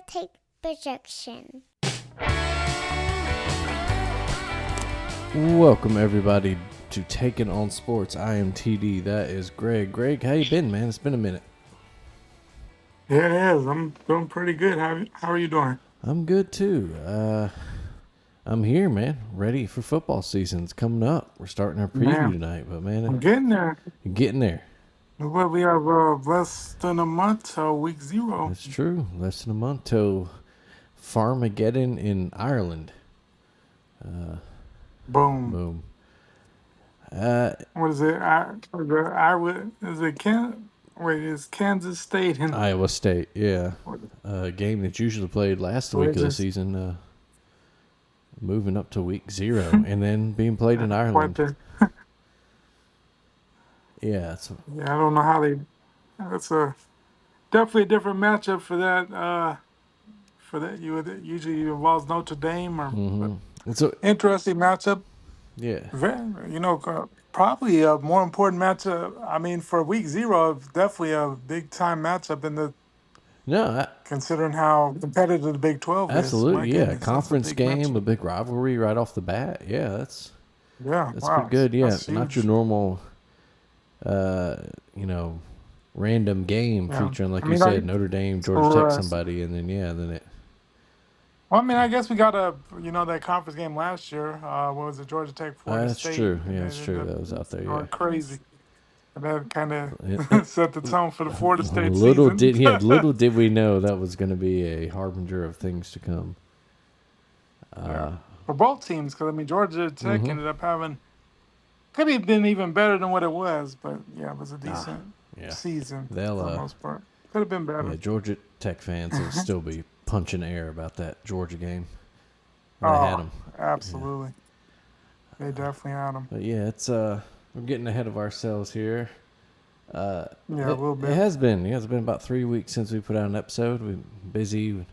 take projection. Welcome everybody to Taking on Sports. I am TD. That is Greg. Greg, how you been, man? It's been a minute. Yeah, it is. I'm doing pretty good. How are you doing? I'm good too. I'm here, man. Ready for football season. It's coming up. We're starting our preview Man, tonight, but I'm man, getting there. getting there. Well, we have less than a month till week 0. That's true. Less than a month till Farmageddon in Ireland. Boom. Boom. What is it? It's Kansas State and Iowa State, yeah. A game that's usually played last week of the season, moving up to week 0 and then being played in Ireland. Yeah, I don't know how they. That's definitely a different matchup for that. It usually involves Notre Dame but it's a interesting matchup. yeah. Probably a more important matchup. I mean, for week 0, definitely a big time matchup considering how competitive the Big 12 is. My Absolutely, yeah. goodness, that's a Conference big game, a matchup. big rivalry right off the bat. Yeah, that's Yeah, wow, pretty good. Yeah, that's not your huge. normal, random game Yeah, featuring, like I you mean, said, Notre Dame, Georgia Tech, right. somebody, and then it. Well, I mean, I guess we got that conference game last year. What was it, Georgia Tech, Florida That's State? true. And Yeah, it that's ended true. up That was out there. Yeah. going crazy. And that kind It- of set the tone for the Florida State little season. little did we know that was going to be a harbinger of things to come. Yeah. For both teams, because I mean, Georgia Tech ended up could have been even better than what it was, but yeah, it was a decent season for the most part. Could have been better. Yeah, Georgia Tech fans will still be punching air about that Georgia game. They had them. Absolutely. Yeah. They definitely had them. But yeah, it's we're getting ahead of ourselves here. A little bit. It has been. Yeah, it's been about 3 weeks since we put out an episode. We've been busy.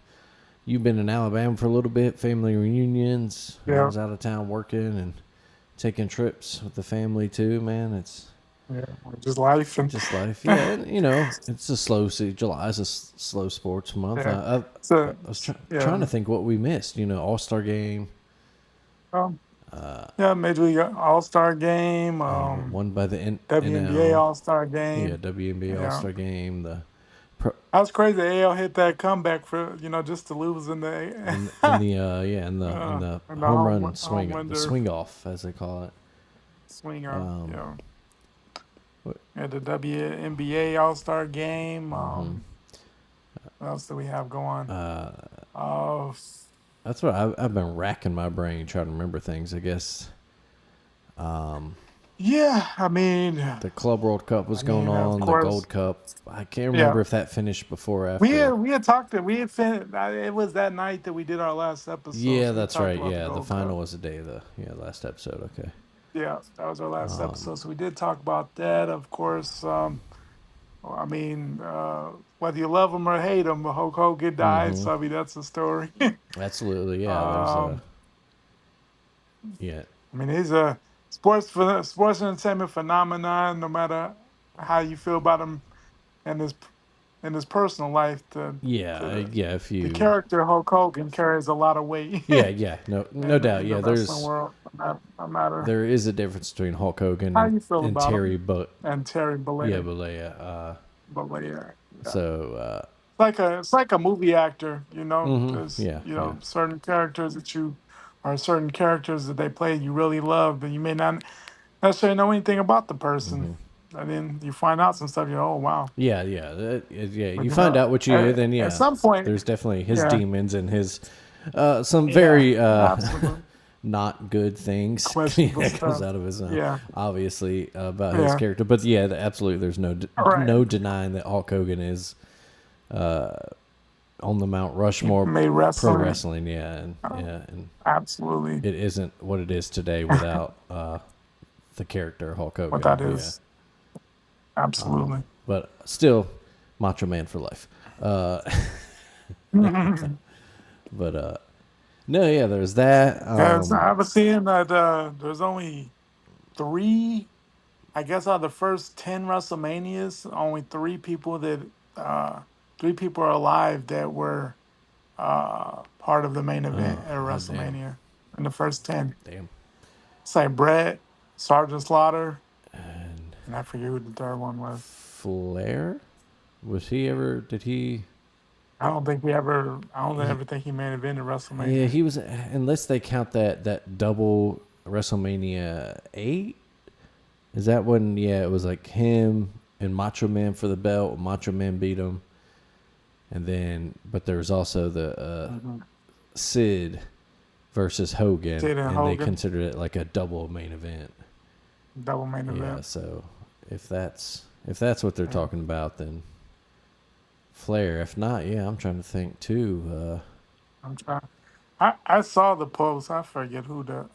You've been in Alabama for a little bit, family reunions. Yeah. I was out of town working and taking trips with the family too, man. It's just life. Just life. Yeah, and, it's a slow season. July is a slow sports month. Yeah. I was trying to think what we missed. All-Star game. Major League All-Star game. Won by the WNBA NL. All-Star game. Yeah, WNBA All-Star game. That was crazy. The AL hit that comeback for just to lose in the in the home run swing, the swing off as they call it. Swing off. The WNBA All-Star game. What else do we have going? That's what I've been racking my brain trying to remember things. I guess. Yeah, I mean, the Club World Cup was going on. The Gold Cup. I can't remember if that finished before or after. We had talked. It was that night that we did our last episode. Yeah, that's right. Yeah, the final was the day of the last episode. Okay. Yeah, that was our last episode. So we did talk about that, of course. I mean, whether you love him or hate him, Hulk Hogan died. So I mean, that's the story. Absolutely, yeah. I mean, he's a sports entertainment phenomenon. No matter how you feel about him and his personal life, the character Hulk Hogan carries a lot of weight. Yeah, no doubt. Yeah, world, no matter. There is a difference between Hulk Hogan and Terry Bollea. Yeah, Bollea. Bollea. Yeah. So it's like a movie actor, There's, yeah. certain characters certain characters that they play you really love, but you may not necessarily know anything about the person. And then you find out some stuff. Oh wow. Yeah. You find out what you then at some point there's definitely his demons and his some very not good things that comes out of his obviously about his character. But yeah, absolutely. There's no denying that Hulk Hogan is on the Mount Rushmore pro wrestling. And absolutely it isn't what it is today without the character Hulk Hogan. What that is. Absolutely. But still, Macho Man for life. But no, yeah, there's that. I was seeing that there's only 3. I guess out of the first 10 WrestleManias, only 3 people are alive that were part of the main event at WrestleMania in the first 10. Damn. It's like Bret, Sergeant Slaughter, and I forget who the third one was. Flair? Was he ever? Did he? I don't ever think he main evented WrestleMania. Yeah, he was. Unless they count that double WrestleMania 8. Is that when? Yeah, it was like him and Macho Man for the belt. Macho Man beat him, and then but there was also the Sid versus Hogan, Hogan. They considered it like a double main event. Double main event. Yeah, so if that's what they're talking about, then Flair. If not, yeah, I'm trying to think too. I'm trying. I saw the post. I forget who the.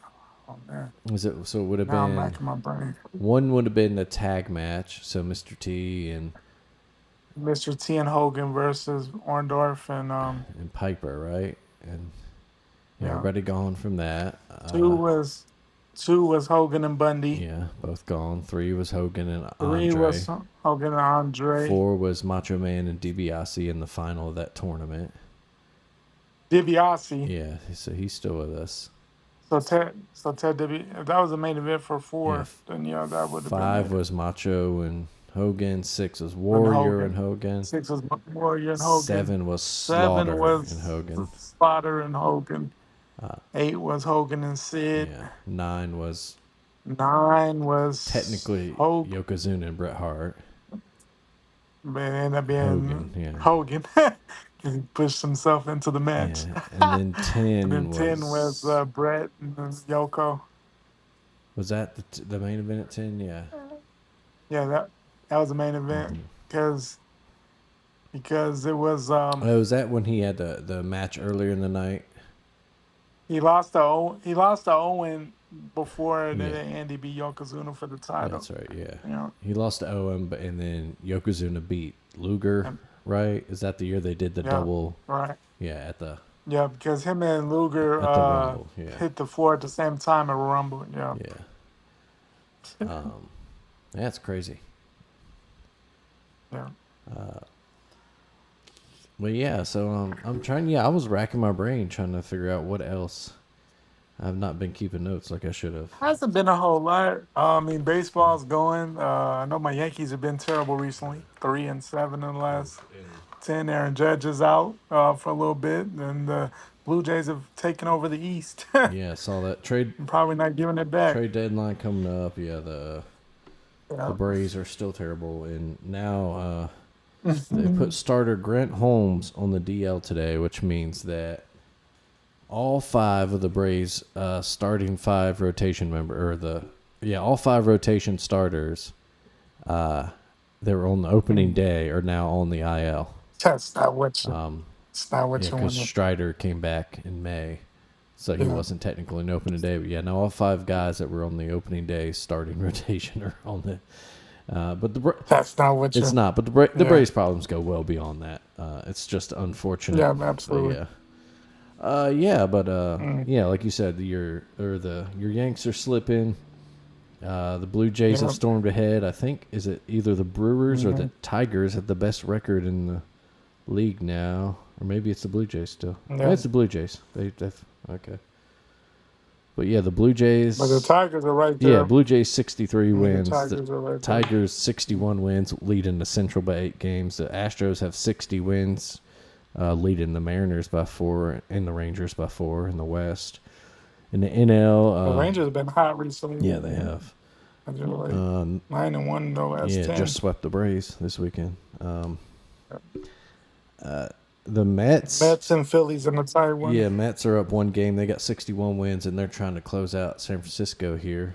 Oh man. Was it? So it would have now been. I'm back in my brain. One would have been a tag match. So Mr. T and Mr. T and Hogan versus Orndorff and Piper, right? And everybody gone from that. Two was Hogan and Bundy. Yeah, both gone. 3 was Hogan and Andre. 3 was Hogan and Andre. 4 was Macho Man and DiBiase in the final of that tournament. DiBiase. Yeah, so he's still with us. So Ted DiBiase, if that was the main event for 4, then that would have been 5 was Macho and Hogan. 6 was Warrior and Hogan. 6 was Warrior and Hogan. 7 was Slaughter and Hogan. Slaughter and Hogan. 8 was Hogan and Sid. Yeah. 9 was technically Yokozuna and Bret Hart. But it ended up being Hogan. He pushed himself into the match. Yeah. And then 10 and then 10 was Bret and Yoko. Was that the main event at 10? Yeah. Yeah, that was the main event because it was. Was that when he had the match earlier in the night? He lost to Owen before Andy beat Yokozuna for the title. That's right. Yeah. He lost to Owen, and then Yokozuna beat Luger. Right? Is that the year they did the double? Right. Yeah, at the. Yeah, because him and Luger hit the floor at the same time at Rumble. Yeah. Yeah. That's crazy. Yeah. Well, yeah. So I'm trying. Yeah, I was racking my brain trying to figure out what else. I've not been keeping notes like I should have. Hasn't been a whole lot. I mean, baseball's going. I know my Yankees have been terrible recently. 3-7 in the last 10. Aaron Judge is out for a little bit, and the Blue Jays have taken over the East. Yeah, I saw that trade. Probably not giving it back. Trade deadline coming up. Yeah, the Braves are still terrible, and now they put starter Grant Holmes on the DL today, which means that all 5 of the Braves starting 5 rotation all 5 rotation starters that were on the opening day are now on the IL. That's not what you. It's not what you want. Because Strider came back in May, so he wasn't technically an opening day. But now all 5 guys that were on the opening day starting rotation are on the. But that's not what you. It's not. But the Braves' problems go well beyond that. It's just unfortunate. Yeah, absolutely. Like you said, your Yanks are slipping. The Blue Jays have stormed ahead. I think is it either the Brewers or the Tigers have the best record in the league now, or maybe it's the Blue Jays still. Yeah. It's the Blue Jays. They've okay. But yeah, the Blue Jays. But the Tigers are right there. Yeah, Blue Jays 63 wins. The Tigers 61 wins, leading the Central by 8 games. The Astros have 60 wins. Leading the Mariners by 4 and the Rangers by 4 in the West. In the NL, the Rangers have been hot recently. Yeah, they have. 9-1 in the last 10. Just swept the Braves this weekend. The Mets and Phillies in the tie one. Yeah, Mets are up 1 game. They got 61 wins, and they're trying to close out San Francisco here.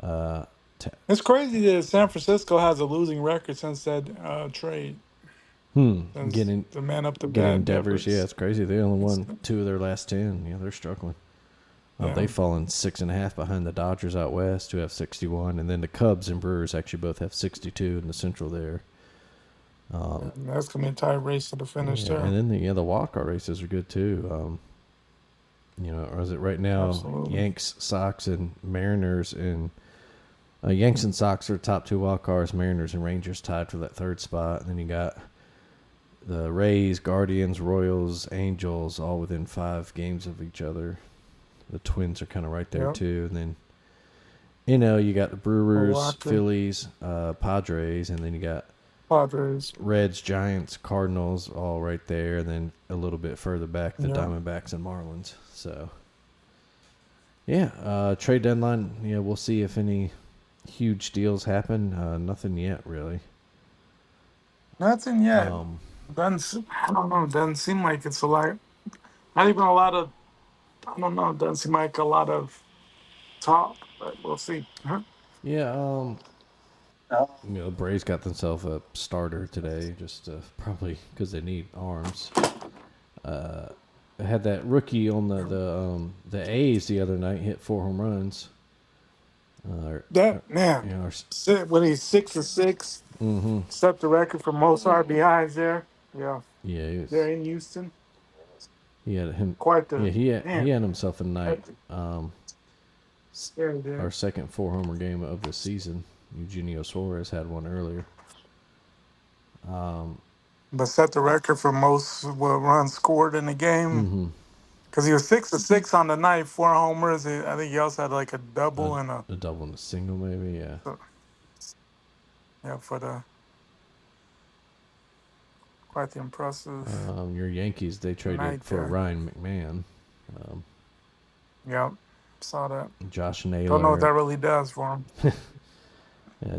It's crazy that San Francisco has a losing record since that trade. Getting the man up the bat. Devers. Yeah, it's crazy. They only won 2 of their last 10. Yeah, they're struggling. They've fallen 6.5 behind the Dodgers out west, who have 61, and then the Cubs and Brewers actually both have 62 in the Central there. That's gonna be a tight race to the finish there. And then the wildcard races are good too. Or is it right now? Absolutely. Yanks, Sox, and Mariners, and Yanks and Sox are top 2 wildcards. Mariners and Rangers tied for that 3rd spot. And then you got the Rays, Guardians, Royals, Angels, all within 5 games of each other. The Twins are kind of right there too, and then you got the Brewers, Phillies, Padres, and then you got Reds, Giants, Cardinals, all right there, and then a little bit further back, the Diamondbacks and Marlins. So, trade deadline. We'll see if any huge deals happen. Nothing yet, really. Nothing yet. I don't know. Doesn't seem like it's a lot. Not even a lot of. I don't know. Doesn't seem like a lot of talk, but we'll see. Huh? Yeah. The Braves got themselves a starter today, just probably because they need arms. They had that rookie on the A's the other night, hit 4 home runs. When he's 6 for 6, set the record for most RBIs there. Yeah. Yeah, they're in Houston. He had him. Quite the. He had himself a night. Our second 4-homer game of the season. Eugenio Suarez had one earlier. But set the record for most runs scored in the game. Because he was 6 for 6 on the night, 4 homers. I think he also had like a double and a double and a single, maybe. Yeah. So, quite the impressive. Your Yankees, they traded for Ryan McMahon. Saw that. Josh Naylor. Don't know what that really does for him.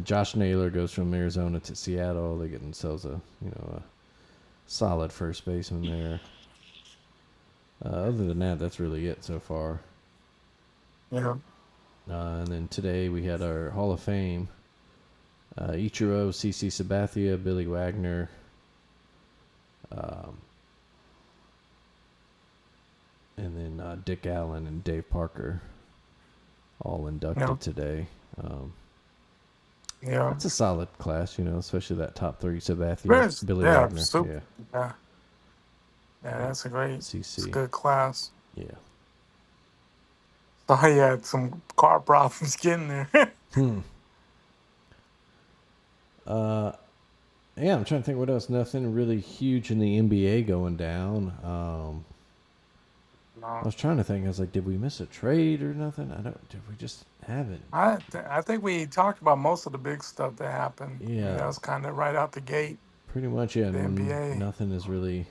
Josh Naylor goes from Arizona to Seattle. They get themselves a solid first baseman there. Other than that, that's really it so far. Yeah. And then today we had our Hall of Fame. Ichiro, CC Sabathia, Billy Wagner. And then Dick Allen and Dave Parker all inducted today. It's a solid class, especially that top 3, Sabathia, Billy Wagner. Yeah, that's a great CC. It's a good class. Yeah. So he had some car problems getting there. I'm trying to think what else. Nothing really huge in the NBA going down. No. I was trying to think. I was like, did we miss a trade or nothing? Did we just have it? I think we talked about most of the big stuff that happened. Yeah. That was kind of right out the gate. Pretty much, yeah. The NBA. Nothing is really...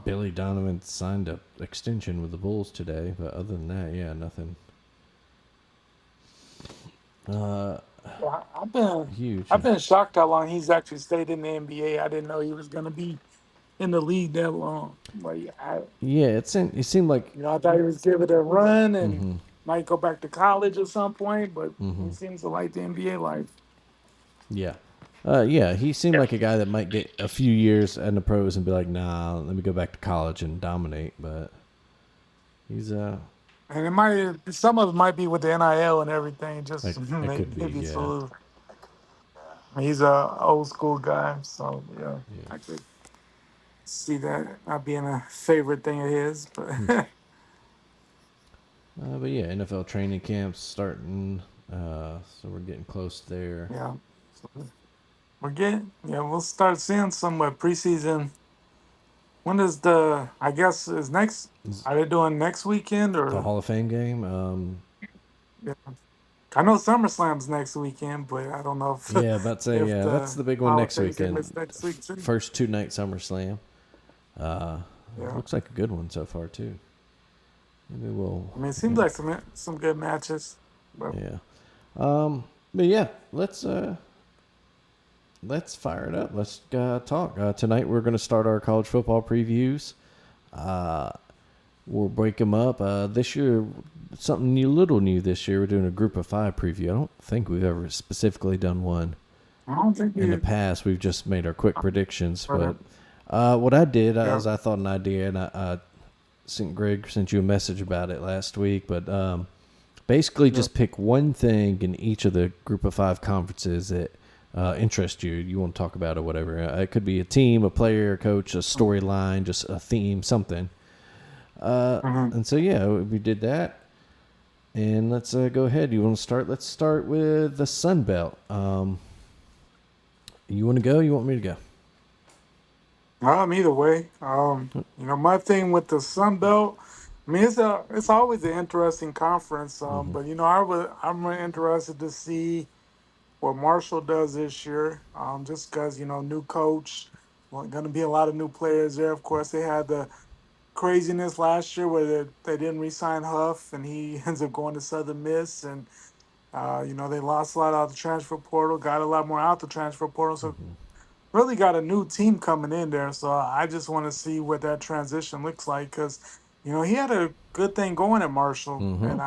Billy Donovan signed an extension with the Bulls today, but other than that, nothing. I've been huge. I've been shocked how long he's actually stayed in the NBA. I didn't know he was going to be in the league that long. It seemed like I thought he was giving it a run and might go back to college at some point, but he seems to like the NBA life. Yeah. He seemed like a guy that might get a few years in the pros and be like, nah, let me go back to college and dominate. But he's and it might, some of it might be with the NIL and everything. Just maybe so. He's a old school guy, so I could see that not being a favorite thing of his. But NFL training camps starting, so we're getting close there. Yeah. We'll start seeing some preseason. When is are they doing next weekend or the Hall of Fame game? I know SummerSlam's next weekend, but I don't know if that's the big one next weekend. First 2-night SummerSlam. Looks like a good one so far too. Maybe we'll. It seems like some good matches. But. Let's fire it up. Let's talk. Tonight we're going to start our college football previews. We'll break them up. This year, something little new this year. We're doing a group of 5 preview. I don't think we've ever specifically done one. I don't think in the past. We've just made our quick predictions. But what I did is I thought an idea, and I sent you a message about it last week. But basically, just pick one thing in each of the group of 5 conferences that interest you want to talk about or whatever. It could be a team, a player, a coach, a storyline, just a theme, something. And so we did that. And let's go ahead. You want to start? Let's start with the Sun Belt. You want to go? You want me to go? Either way, my thing with the Sun Belt, I mean, it's always an interesting conference. Mm-hmm. But I'm really interested to see what Marshall does this year. Just because new coach, well, going to be a lot of new players there. Of course, they had the craziness last year where they didn't re-sign Huff, and he ends up going to Southern Miss, and they lost a lot out the transfer portal, got a lot more out the transfer portal. So Mm-hmm. really got a new team coming in there. So I just want to see what that transition looks like because, he had a good thing going at Marshall, Mm-hmm. and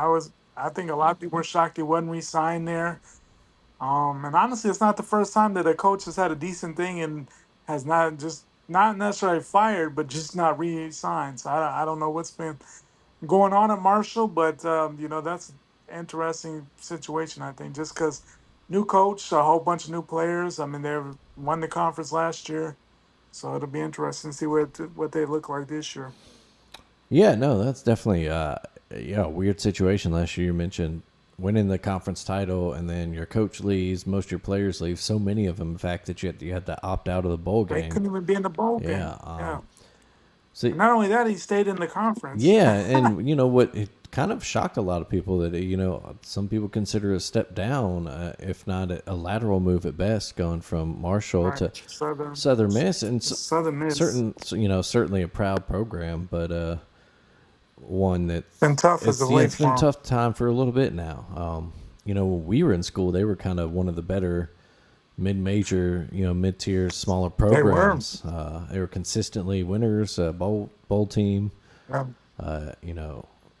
I think a lot of people were shocked he wasn't re-signed there. And honestly, it's not the first time that a coach has had a decent thing and has not necessarily fired, but just not re-signed. So I don't know what's been going on at Marshall, but that's an interesting situation. I think just because new coach, a whole bunch of new players. I mean, they won the conference last year, so it'll be interesting to see what they look like this year. Yeah, no, that's definitely a weird situation. Last year you mentioned winning the conference title, and then your coach leaves, most of your players leave. So many of them, in fact, that you had to opt out of the bowl They game. couldn't even be in the bowl game. Yeah. Yeah. So And not only that, he stayed in the conference. yeah, and what it kind of shocked a lot of people that some people consider a step down, if not a lateral move at best, going from Marshall Right. to Southern Miss, and Southern Miss. certainly a proud program, but one that Been tough as of late it's been for a 'em. tough time for a little bit now. When we were in school, they were kind of one of the better mid-major, mid-tier, smaller They were. programs. They were consistently winners, bowl team. Yeah.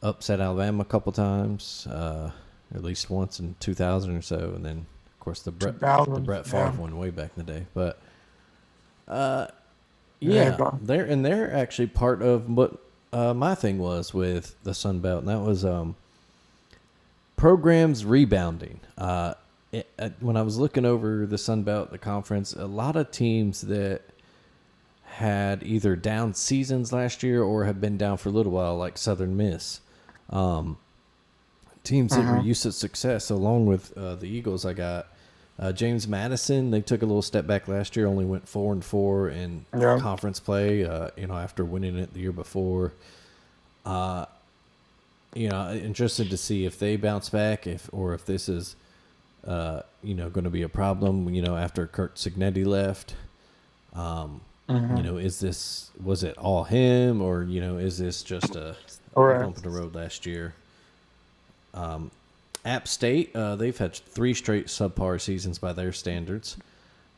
Upset Alabama a couple times, at least once in 2000 or so, and then of course the Brett 2000, Favre yeah. one way back in the day. But Yeah, they're actually part of what my thing was with the Sun Belt, and that was programs rebounding. When I was looking over the Sun Belt, the conference, a lot of teams that had either down seasons last year or have been down for a little while, like Southern Miss. Teams that were used to success, along with the Eagles. I got James Madison. They took a little step back last year, only went 4-4 in Yeah. conference play, after winning it the year before. Interested to see if they bounce back, if this is, going to be a problem, after Kurt Cignetti left. Was it all him, or, is this just a bump in the road last year? App State, they've had 3 straight subpar seasons by their standards.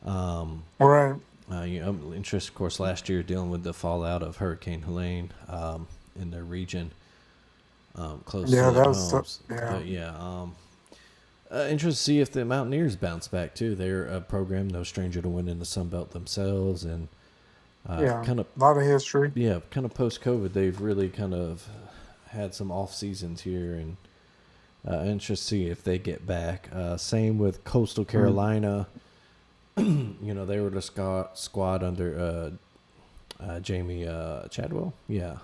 Right. Interest, of course, last year dealing with the fallout of Hurricane Helene in their region, close to their homes. But interested to see if the Mountaineers bounce back too. They're a program no stranger to winning the Sun Belt themselves, and kind of a lot of history. Yeah, kind of post-COVID, they've really kind of had some off seasons here, and interested to see if they get back. Same with Coastal Carolina. They were the squad under Jamie Chadwell. Yeah.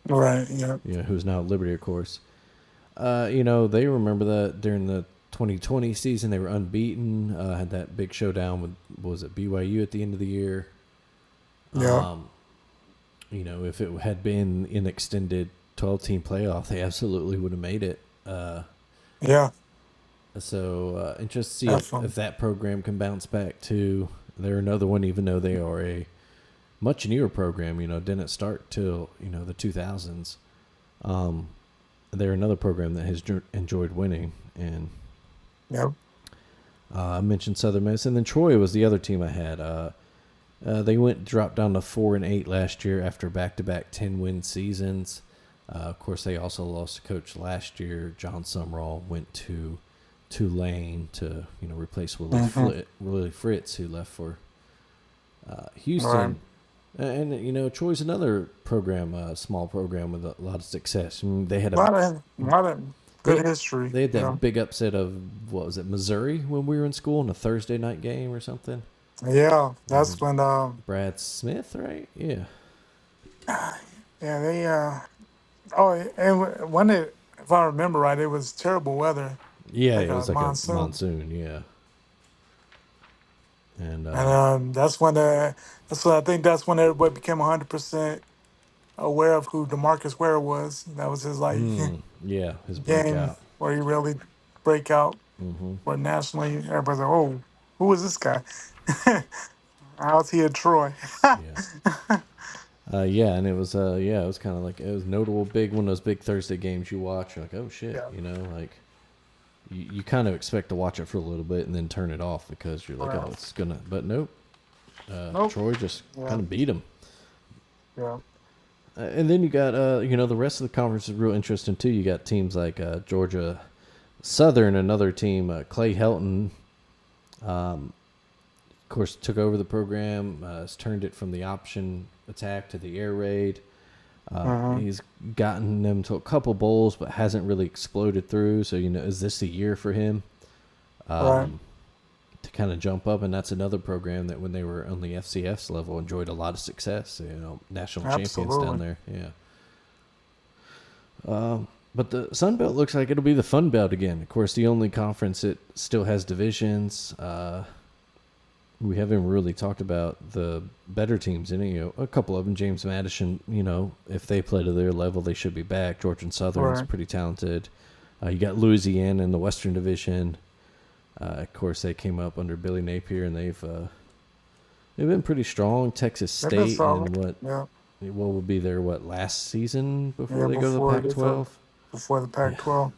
Right. Yeah. Who's now at Liberty, of course. They remember that during the 2020 season, they were unbeaten. Had that big showdown with, was it BYU at the end of the year? Yeah. If it had been an extended 12-team playoff, they absolutely would have made it. Yeah. So interested to see if that program can bounce back too. They're another one, even though they are a much newer program. Didn't start till the 2000s. They're another program that has enjoyed winning, and Yep. I mentioned Southern Miss, and then Troy was the other team I had. They dropped down to 4-8 last year after back-to-back 10-win seasons. Of course, they also lost a coach last year. John Sumrall went to Tulane to replace Willie Fritz, who left for Houston. Right. And Troy's another program, small program with a lot of success. I mean, they had a lot of good history. They had that big upset of, what was it, Missouri when we were in school in a Thursday night game or something. Yeah, that's when Brad Smith, right? Yeah. Yeah, they and when it, if I remember right, it was terrible weather. Yeah, it was like monsoon. A monsoon, yeah. And that's when I think that's when everybody became 100% aware of who DeMarcus Ware was. That was his yeah, his game breakout. where he really break out. Mm-hmm. Where nationally everybody's like, "Oh, who is this guy? How's he at Troy?" Yeah. Yeah, and it was it was kind of like it was notable big one of those big Thursday games you watch. You're like, oh shit, Yeah. like you kind of expect to watch it for a little bit and then turn it off because you're like, Right. oh, it's gonna. But nope. Nope. Troy just Yeah. kind of beat him. Yeah. And then you got the rest of the conference is real interesting too. You got teams like Georgia Southern, another team, Clay Helton. Of course, took over the program, has turned it from the option attack to the air raid. He's gotten them to a couple bowls, but hasn't really exploded through. So, is this the year for him to kind of jump up? And that's another program that when they were on the FCS level enjoyed a lot of success. National champions down there. Yeah. But the Sun Belt looks like it'll be the Fun Belt again. Of course, the only conference that still has divisions. We haven't really talked about the better teams in it. A couple of them, James Madison, if they play to their level, they should be back. Georgia Southern is pretty talented. You got Louisiana in the Western Division. Of course, they came up under Billy Napier, and they've been pretty strong. Texas State and what will be their last season before they go to the Pac-12? Before the Pac-12.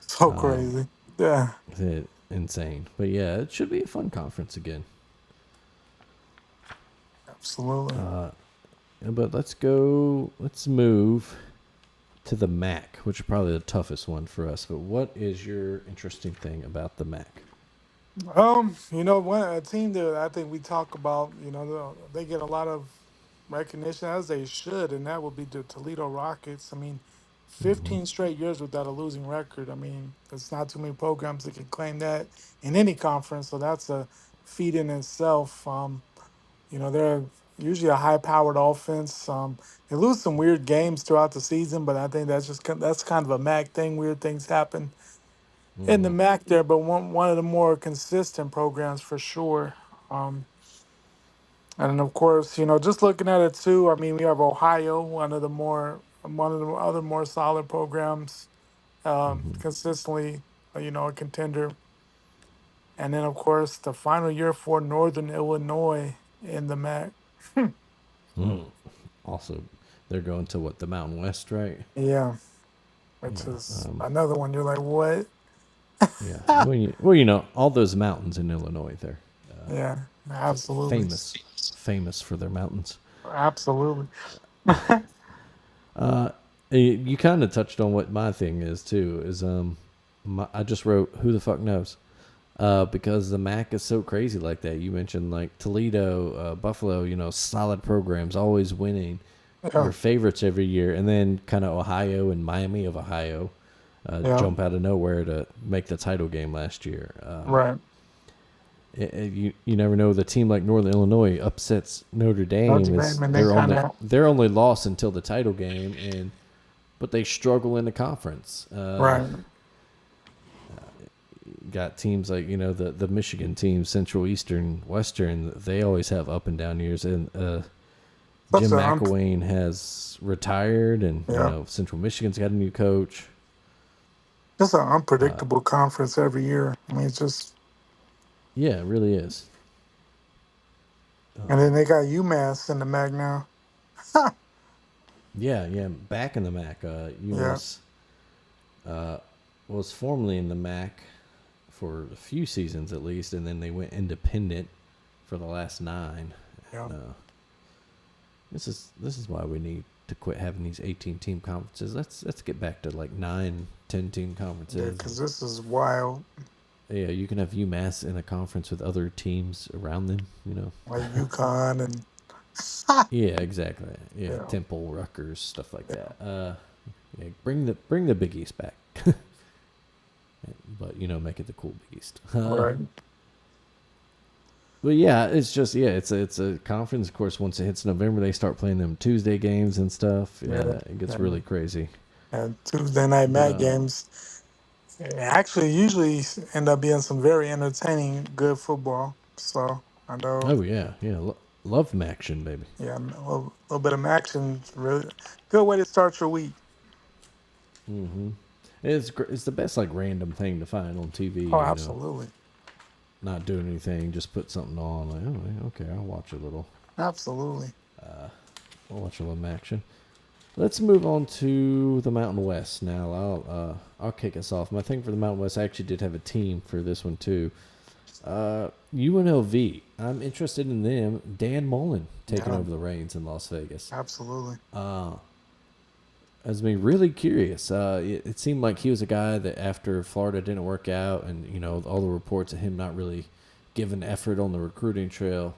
So crazy. Yeah. Insane. But yeah, it should be a fun conference again. Absolutely. But let's move to the MAC, which is probably the toughest one for us. But what is your interesting thing about the MAC? A team that I think we talk about, they get a lot of recognition as they should, and that would be the Toledo Rockets. I mean, 15 straight years without a losing record. I mean, there's not too many programs that can claim that in any conference, so that's a feat in itself. They're usually a high-powered offense. They lose some weird games throughout the season, but I think that's kind of a MAC thing. Weird things happen in the MAC there, but one of the more consistent programs for sure. And of course, just looking at it too, I mean, we have Ohio, one of the other more solid programs, consistently, a contender. And then, of course, the final year for Northern Illinois in the MAC. Also, they're going to the Mountain West, right? Yeah, which is another one. You're like, what? Yeah. Well, all those mountains in Illinois there. Yeah, absolutely. Famous for their mountains. Absolutely. You kind of touched on what my thing is too. Is I just wrote who the fuck knows, because the MAC is so crazy like that. You mentioned like Toledo, Buffalo. Solid programs, always winning. They're favorites every year, and then kind of Ohio and Miami of Ohio jump out of nowhere to make the title game last year. Right. You never know. The team like Northern Illinois upsets Notre Dame. Their only loss until the title game, but they struggle in the conference. Right. Got teams like the Michigan team, Central, Eastern, Western. They always have up and down years, and Jim McElwain has retired, and Central Michigan's got a new coach. It's an unpredictable conference every year. I mean, it's just. Yeah, it really is. And then they got UMass in the MAC now. Yeah, back in the MAC. UMass was formerly in the MAC for a few seasons at least, and then they went independent for the last 9. Yeah. And, this is why we need to quit having these 18-team conferences. Let's get back to like 9, 10-team conferences. Yeah, because this is wild. Yeah, you can have UMass in a conference with other teams around them, Like UConn and. Yeah, exactly. Yeah, Temple, Rutgers, stuff like that. Bring the Big East back, but make it the cool Big East. Right. But yeah, it's just it's a conference. Of course, once it hits November, they start playing them Tuesday games and stuff. Yeah, it gets really crazy. And Tuesday night MAC games actually usually end up being some very entertaining, good football. So I know. Oh yeah, love action, baby. Yeah, a little bit of action. Really good way to start your week. It's the best like random thing to find on TV. Oh, absolutely. Not doing anything, just put something on. Like, oh, okay, I'll watch a little. Absolutely. I'll watch a little action. Let's move on to the Mountain West now. I'll kick us off. My thing for the Mountain West, I actually did have a team for this one too. UNLV. I'm interested in them. Dan Mullen taking over the reins in Las Vegas. Absolutely. Has me really curious. It seemed like he was a guy that after Florida didn't work out, and all the reports of him not really giving effort on the recruiting trail.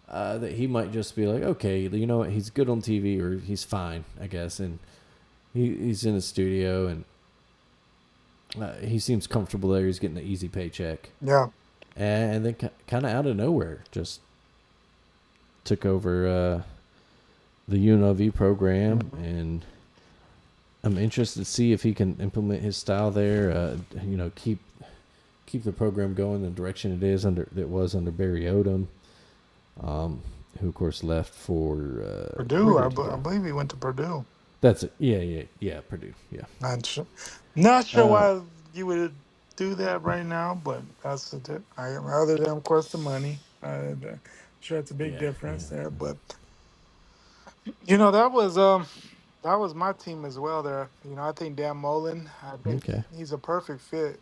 That he might just be like, okay, you know what, he's good on TV, or he's fine, I guess, and he's in the studio, and he seems comfortable there. He's getting an easy paycheck. Yeah. And then kind of out of nowhere, just took over the UNLV program, and I'm interested to see if he can implement his style there. Keep the program going the direction it was under Barry Odom. Who of course left for Purdue. I believe he went to Purdue. That's it. Yeah, Purdue. Yeah. Not sure why you would do that right now, but that's other than of course the money. I'm sure it's a big difference there, but that was my team as well. There, I think Dan Mullen. I think he's a perfect fit.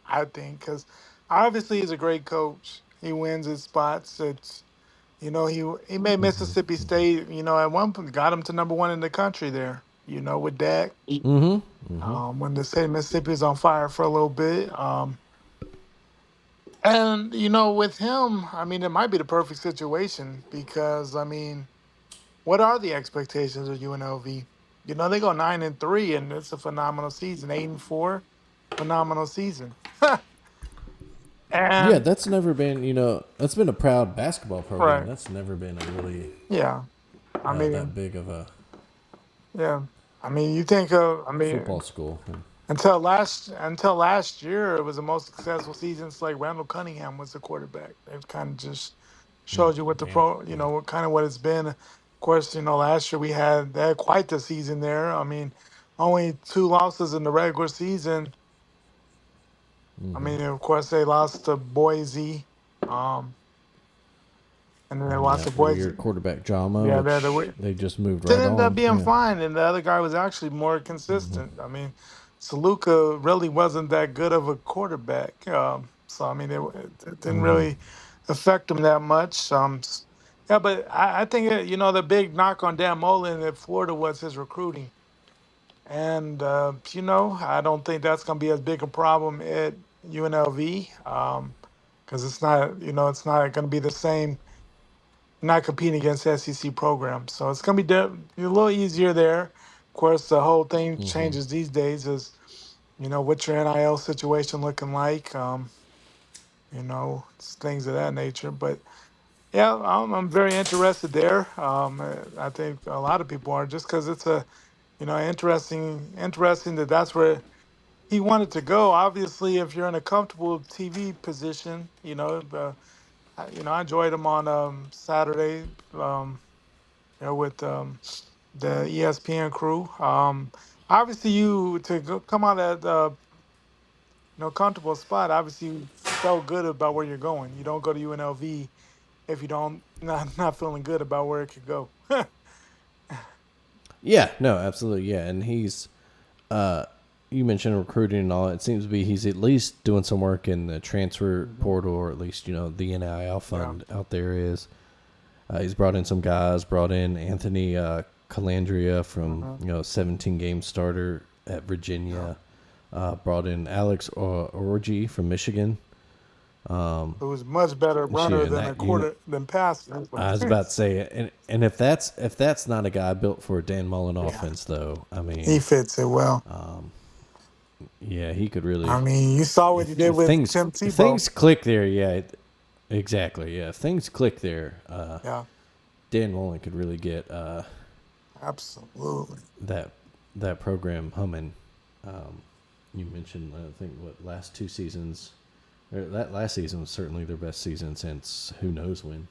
I think because obviously he's a great coach. He wins his spots. He made Mississippi State, at one point got him to number 1 in the country there, with Dak. When the state of Mississippi was on fire for a little bit. And, with him, I mean, it might be the perfect situation because, I mean, what are the expectations of UNLV? They go 9-3 and it's a phenomenal season. 8-4, phenomenal season. And that's never been, that's been a proud basketball program. Right. That's never been a really that big of a I mean, you think of football school. Until last year, it was the most successful season since like Randall Cunningham was the quarterback. It kind of just showed you what what it's been. Of course, last year they had quite the season there. I mean, only 2 losses in the regular season. I mean, of course, they lost to Boise, and then they lost to Boise. Your quarterback Jama, they just moved right on. It ended up being fine, and the other guy was actually more consistent. I mean, Saluka really wasn't that good of a quarterback, so I mean, it didn't really affect him that much. But I think the big knock on Dan Mullen at Florida was his recruiting. And, I don't think that's going to be as big a problem at UNLV because it's not, it's not going to be the same, not competing against SEC programs. So it's going to be a little easier there. Of course, the whole thing changes these days is, what's your NIL situation looking like, things of that nature. But, yeah, I'm very interested there. I think a lot of people are just because it's interesting that's where he wanted to go. Obviously, if you're in a comfortable TV position, I enjoyed him on Saturday, with the ESPN crew. Obviously, come on that comfortable spot. Obviously, you felt good about where you're going. You don't go to UNLV if you don't not feeling good about where it could go. Yeah, no, absolutely, yeah. And he's, you mentioned recruiting and all. It seems to be he's at least doing some work in the transfer portal, or at least the NIL fund out there is. He's brought in some guys. Brought in Anthony Calandria from 17-game starter at Virginia. Brought in Alex Orji from Michigan. Who was much better runner than passer. I was about to say it, and if that's not a guy built for a Dan Mullen offense, though, I mean, he fits it well. Yeah, he could really. I mean, you saw what he did with Tim Tebow. If things click there, yeah, exactly, yeah. If things click there, Dan Mullen could really get absolutely that program humming. You mentioned, I think, last 2 seasons. That last season was certainly their best season since who knows when.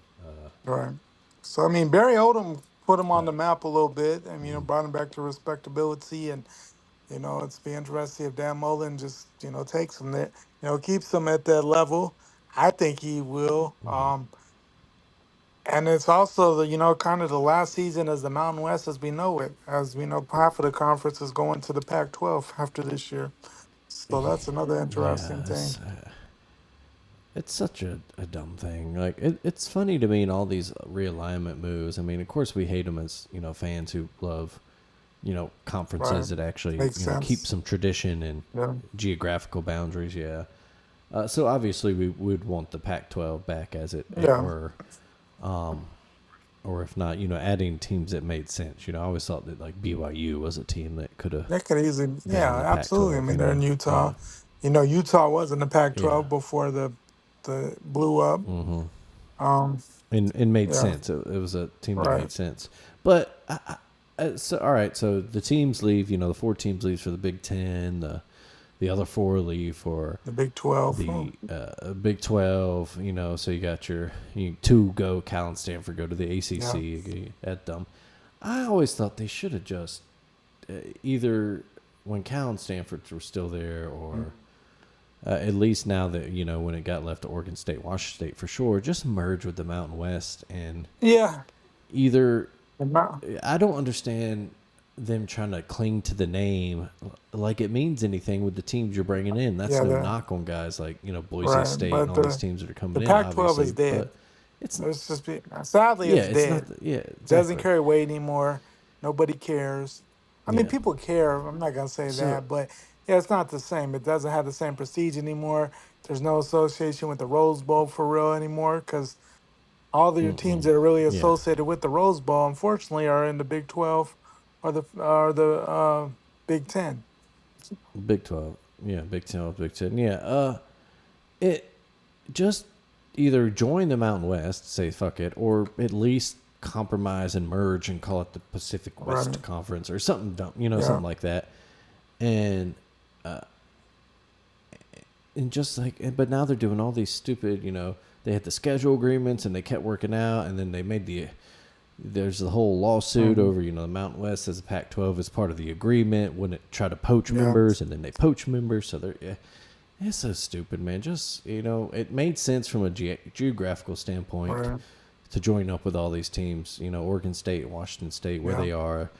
Right. So I mean, Barry Odom put him on the map a little bit, and brought him back to respectability, and it's be interesting if Dan Mullen just takes him there, keeps him at that level. I think he will. And it's also the kind of the last season as the Mountain West as we know it, as we know half of the conference is going to the Pac-12 after this year. So that's another Yeah, interesting thing. it's such a dumb thing. Like it's funny to me in all these realignment moves. I mean, of course we hate them as fans who love conferences Right. that actually Makes keep sense. some tradition and Yeah. geographical boundaries. Yeah. So obviously we would want the Pac-12 back as it Yeah. were, or if not, adding teams that made sense. I always thought that like BYU was a team that could have They could easily, been yeah, in the absolutely. I Pac-12. mean, they're in Yeah. Utah. Utah was in the Yeah. Pac-12 before the blew up. Um, And made yeah, sense. It was a team that right. made sense. But so all right, so the teams leave. The 4 teams leave for the Big Ten. The other 4 leave for The Big 12. the Big 12. So you got your 2 go. Cal and Stanford go to the Yeah. ACC at them. I always thought they should have just either when Cal and Stanford were still there, or at least now that when it got left to Oregon State, Washington State for sure, just merge with the Mountain West. And Yeah. either The Mount- I don't understand them trying to cling to the name like it means anything with the teams you're bringing in. That's Yeah, no the knock on guys like Boise right. State and But all these the teams that are the coming in, Pac-12 obviously. is dead. But it's Let's just be sadly yeah, it's it's not. dead. Yeah, Doesn't exactly. carry weight anymore. Nobody cares. I mean, Yeah. people care. I'm not gonna say So that, but yeah, it's not the same. It doesn't have the same prestige anymore. There's no association with the Rose Bowl for real anymore because all of your teams that are really yeah, associated with the Rose Bowl, unfortunately, are in the Big 12 or the Big 10. Big 12. Yeah, Big 10, Big 10. Yeah. It just either join the Mountain West, say fuck it, or at least compromise and merge and call it the Pacific Right. West Conference or something dumb, Yeah. something like that. And and just like, but now they're doing all these stupid, they had the schedule agreements and they kept working out, and then they made there's the whole lawsuit Hmm. over, the Mountain West as a Pac-12 as part of the agreement when it tried to poach Yeah. members, and then they poach members, so they're. Yeah, it's so stupid, man. Just it made sense from a geographical standpoint Right. to join up with all these teams. Oregon State, Washington State, where Yeah. they are,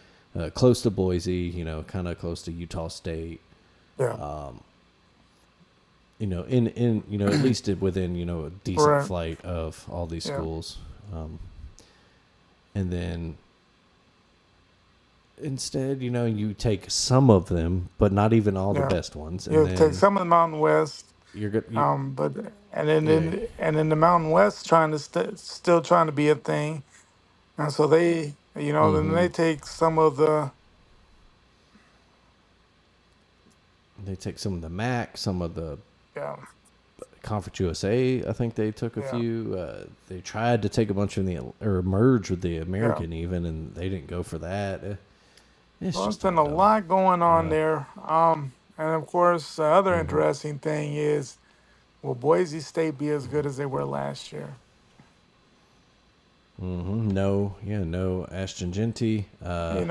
close to Boise. Kind of close to Utah State. Yeah. In at least within a decent Right. flight of all these Yeah. schools, and then instead you take some of them, but not even all the Yeah. best ones, You and have to take then some of the Mountain West. you're good. But and then Yeah. in the Mountain West trying to still trying to be a thing, and so they then Mm-hmm. they take some of the They take some of the MAC, some of the yeah Conference USA. I think they took a yeah few. They tried to take a bunch of or merge with the yeah. American even, and they didn't go for that. It's Well, there's just been all a dumb. lot going on Yeah. there. And of course, the other Mm-hmm. interesting thing is, will Boise State be as good as they were last year? Mm-hmm. No, yeah, no Ashton Genty.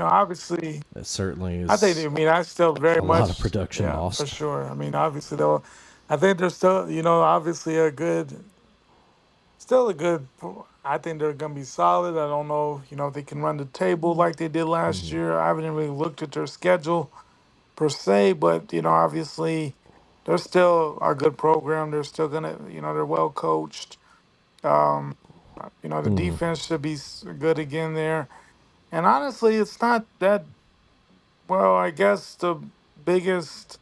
Obviously, That certainly I think. is I mean, I still very a lot of much, production yeah, for lost. sure. I mean, obviously, though, I think they're still, obviously still a good. I think they're gonna be solid. I don't know, if they can run the table like they did last Mm-hmm. year. I haven't really looked at their schedule per se, but obviously, they're still a good program. They're still gonna, they're well coached. Um, the Mm-hmm. defense should be good again there. And honestly, it's not that well. I guess the biggest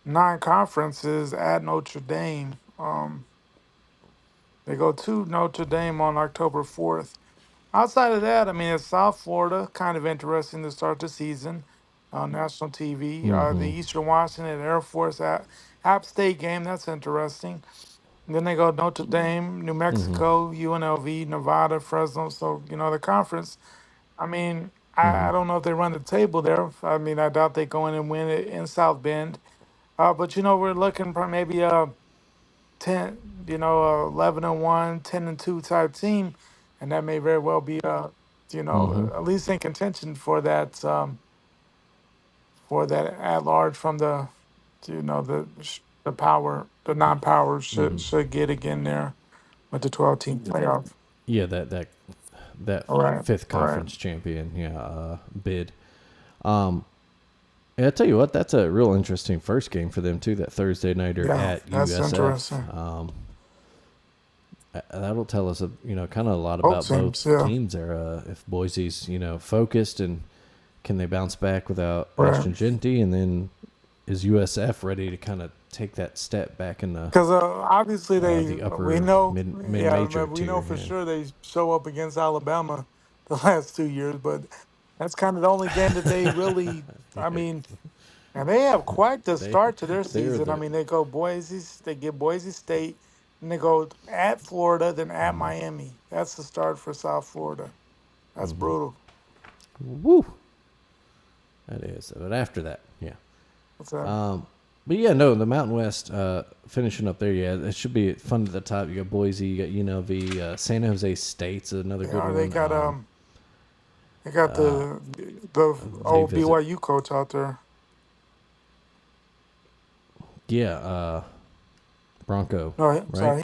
non-conference is at Notre Dame. They go to Notre Dame on October 4th. Outside of that, I mean, it's South Florida, kind of interesting to start the season on national TV. The Mm-hmm. Eastern Washington Air Force App State game, that's interesting. And then they go Notre Dame, New Mm-hmm. Mexico, UNLV, Nevada, Fresno. So, the conference, I mean, Mm-hmm. I don't know if they run the table there. I mean, I doubt they go in and win it in South Bend. But, we're looking for maybe 10, 11-1, 10-2 type team, and that may very well be Mm-hmm. at least in contention for that at large from the non-power Mm-hmm. should get again there with the 12-team playoff. Yeah, that Right, fifth right. conference champion, bid. Um, and I tell you what, that's a real interesting first game for them too. That Thursday nighter Yeah, at that's USF. interesting. That'll tell us, kind of a lot Both about teams, both yeah. teams there. If Boise's, focused and can they bounce back without Right. Ashton Genty, and then is USF ready to kind of take that step back in the Because obviously the we upper know, mid-major we know tier? for Yeah. sure they show up against Alabama the last 2 years, but that's kind of the only game that they really, I mean, and they have quite the They start to their they're season. I the mean, they get Boise State, and they go at Florida, then at Miami. That's the start for South Florida. That's brutal. woo. That is, but after that, yeah. What's that? But yeah, no, the Mountain West finishing up there. Yeah, it should be fun at the top. You got Boise, you got UNLV, San Jose State's another good one. They got the They old visit. BYU coach out there. Yeah, Bronco. No, Right? sorry,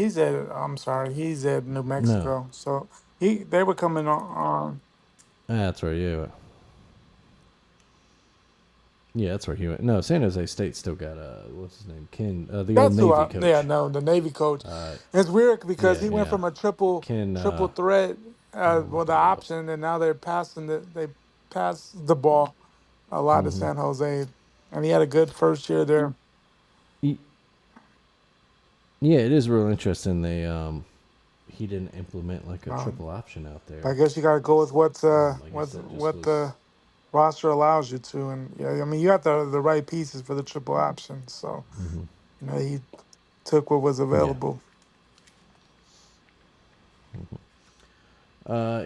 I'm sorry, he's at New No, Mexico. So they were coming on. that's right. Yeah, yeah, that's where he went. No, San Jose State still got what's his name, Ken, the old That's who Navy I, yeah, coach. no, the Navy coach. Uh, It's weird because yeah, he went yeah, from a triple Ken. triple threat with the option, and now they pass the ball a lot to Mm-hmm. San Jose, and he had a good first year there. Yeah, it is real interesting. He didn't implement like a Um, triple option out I there. guess you got to go with I guess that just what was. the roster allows you to, and yeah, I mean you got the right pieces for the triple option, so Mm-hmm. he took what was Yeah. available.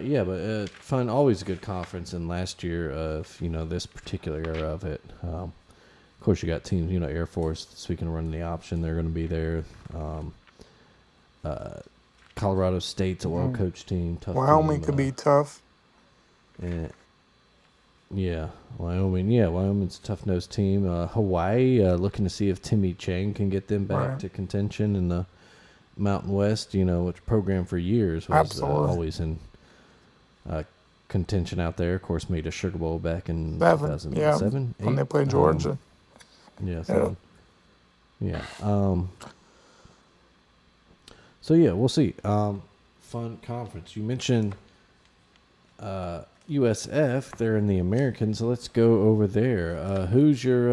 Yeah, but fun. Always a good conference. And last year of this particular era of it, of course you got teams. Air Force. Speaking of running the option, they're going to be there. Colorado State's a Mhm. well-coached team, tough Wyoming team. could be tough. And yeah, Wyoming. Yeah, Wyoming's a tough-nosed team. Hawaii, looking to see if Timmy Chang can get them back Right. to contention in the Mountain West. Which program for years was Absolutely. always in contention out there. Of course, made a Sugar Bowl back in 7, yeah, 2007, when 8. they played Georgia. Yeah, Yeah. 7. Yeah. So yeah, we'll see. Fun conference. You mentioned USF. They're in the American, so let's go over there. Who's your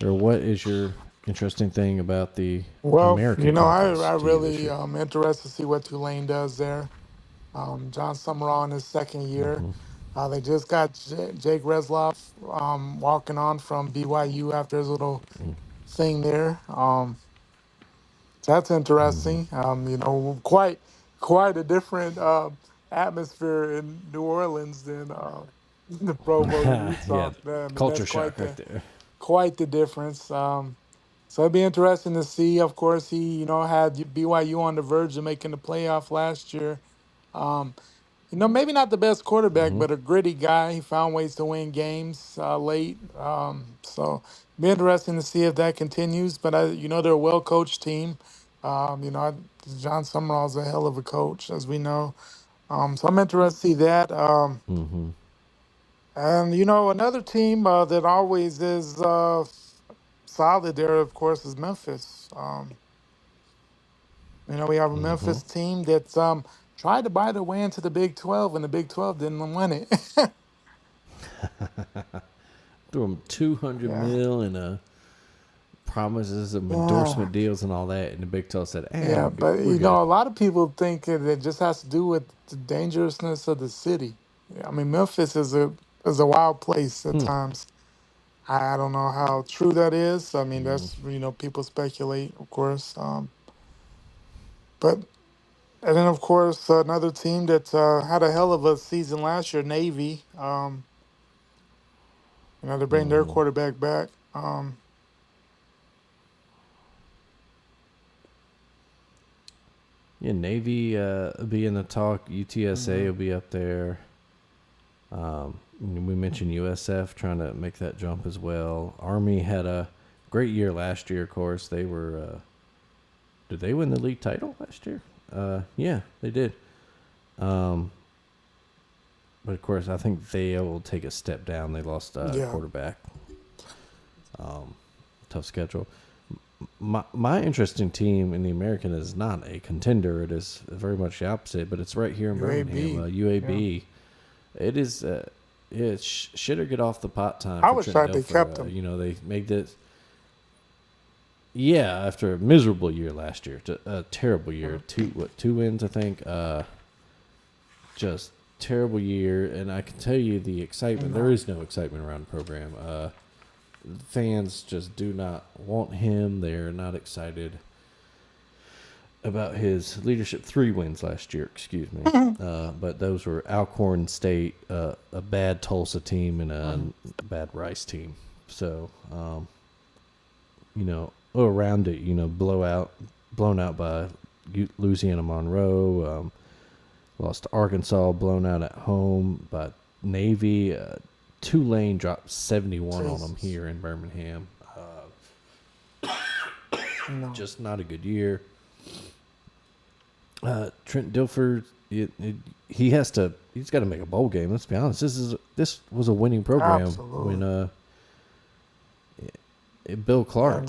or what is your interesting thing about the Well, American Conference I to you this really year? interested to see what Tulane does there. John Summerall in his second year. Mm-hmm. They just got Jake Resloff walking on from BYU after his little thing there. That's Mm-hmm. interesting. Quite a different atmosphere in New Orleans than the Provo and Yeah, Utah. I mean, that's culture shock right there. quite the difference. So it'd be interesting to see. Of course, he had BYU on the verge of making the playoff last year. Um, maybe not the best quarterback, Mm-hmm. but a gritty guy. He found ways to win games late. So be interesting to see if that continues. But they're a well coached team. John Summerall's a hell of a coach, as we know. So I'm interested to see that. Mm-hmm. And another team that always is solid there, of course, is Memphis. We have a Mm-hmm. Memphis team that's tried to buy their way into the Big 12, and the Big 12 didn't win it. Threw them 200 Yeah, mil and promises of yeah, endorsement deals and all that, and the Big 12 said, yeah. But we're good." a lot of people think that it just has to do with the dangerousness of the city. Yeah, I mean, Memphis is a wild place at Hmm. times. I don't know how true that is. I mean, Mm-hmm. that's people speculate, of course. But and then of course another team that had a hell of a season last year, Navy. They bring their Mm-hmm. quarterback back. Yeah, Navy will be in the talk. UTSA will be up there. We mentioned USF trying to make that jump as well. Army had a great year last year, of course. They were did they win the league title last year? Yeah, they did. But of course, I think they will take a step down. They lost a quarterback. Tough schedule. My interesting team in the American is not a contender. It is very much the opposite, but it's right here in Birmingham. UAB. Yeah. It is. Shit or get off the pot time. I was shocked they kept them. They made this. Yeah, after a miserable year last year, a terrible year. Two wins, I think. Just terrible year, and I can tell you the excitement. There is no excitement around the program. Fans just do not want him. They're not excited about his leadership. 3 wins last year, excuse me. But those were Alcorn State, a bad Tulsa team, and a bad Rice team. So, around it, blown out by Louisiana Monroe. Lost to Arkansas, blown out at home by Navy. Tulane dropped 71 on them here in Birmingham. Just not a good year. Trent Dilfer, he's got to make a bowl game. Let's be honest. This was a winning program. Absolutely. When Bill Clark,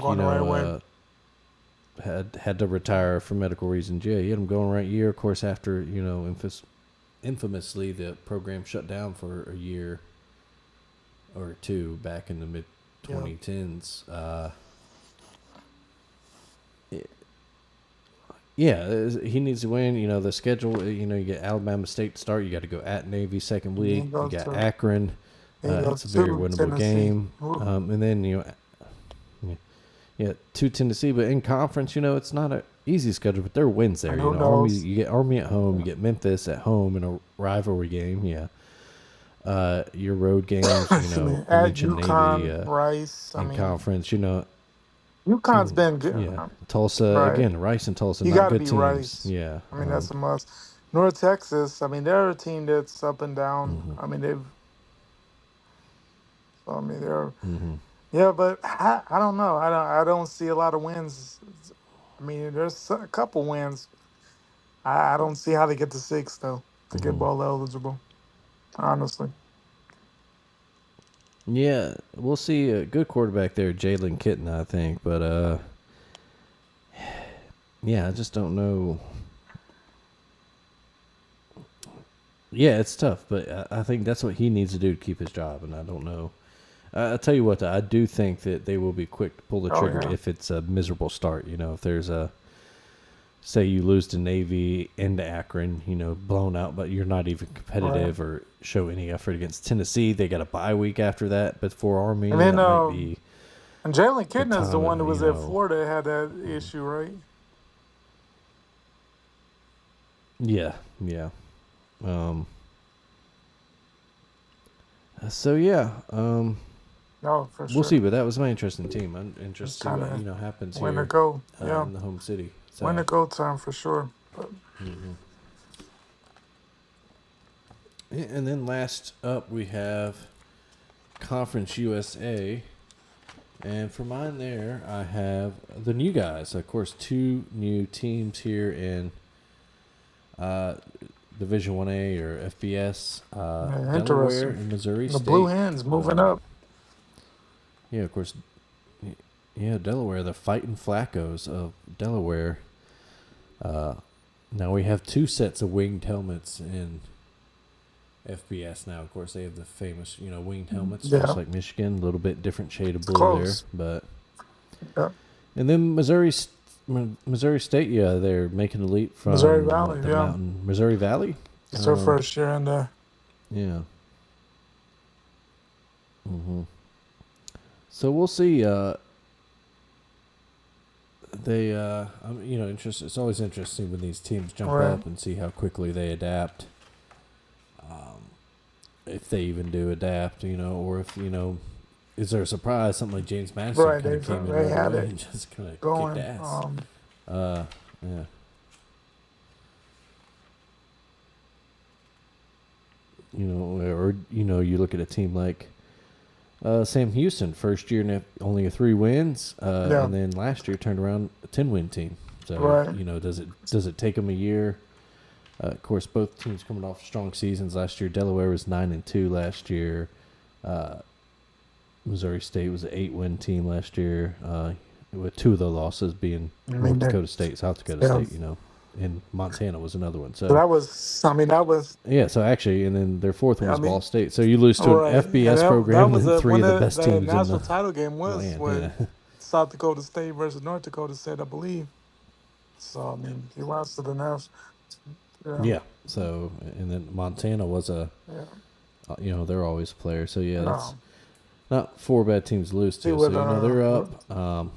had to retire for medical reasons. Yeah, he had him going right year. Of course, after infamously the program shut down for a year or two back in the mid 2010s. He needs to win. The schedule. You get Alabama State to start. You got to go at Navy second week. You got Akron. It's a very winnable game. And then 2 Tennessee, but in conference, it's not an easy schedule, but there are wins there. Army, you get Army at home, you get Memphis at home in a rivalry game. Yeah, your road games. At UConn, Navy, Rice, in conference. UConn's been good. Yeah, Tulsa again, Rice and Tulsa. You got to be teams. Rice. Yeah, that's a must. North Texas. They're a team that's up and down. They've. They're. Yeah, but I don't know. I don't see a lot of wins. There's a couple wins. I don't see how they get to 6 though to get bowl eligible. Honestly. Yeah, we'll see a good quarterback there, Jalen Kitten, I think. But I just don't know. Yeah, it's tough, but I think that's what he needs to do to keep his job, and I don't know. I'll tell you what, I do think that they will be quick to pull the trigger if it's a miserable start. If there's say you lose to Navy and to Akron, blown out, but you're not even competitive or show any effort against Tennessee. They got a bye week after that, but for Army, and then, might be. And Jalen Kitten is the one that was at Florida had that issue, right? Yeah. No, for sure. We'll see, but that was my interesting team. I'm interested to see what happens here in the home city. So. When to go time for sure. And then last up we have Conference USA, and for mine there I have the new guys. Of course, 2 new teams here in Division 1A or FBS. Delaware and Missouri State. The Blue Hens moving up. Yeah, of course. Yeah, Delaware, the Fighting Flaccos of Delaware. Now we have 2 sets of winged helmets in FBS now. Of course, they have the famous, winged helmets, just like Michigan. A little bit different shade of blue there, but. Yeah. And then Missouri State, they're making a leap from Missouri Valley, mountain. Missouri Valley. It's their first year in there. Yeah. So we'll see. It's always interesting when these teams jump up and see how quickly they adapt. If they even do adapt, or if, is there a surprise? Something like James Madison kind of came in right away and just kind of kicked ass. You look at a team like Sam Houston, first year only 3 wins, and then last year turned around a 10-win team. So does it take them a year? Of course, both teams coming off strong seasons last year. Delaware was 9-2 last year. Missouri State was an 8-win team last year, with 2 of the losses being North Dakota State, South Dakota State. And Montana was another one. So that was. Yeah, so actually, and then their 4th one was Ball State. So you lose to an FBS program and 3 of the best teams in the national title game was with South Dakota State versus North Dakota State, I believe. So I mean, he lost to the national. Yeah. So and then Montana was they're always a player. So that's not 4 bad teams to lose to. So they're up.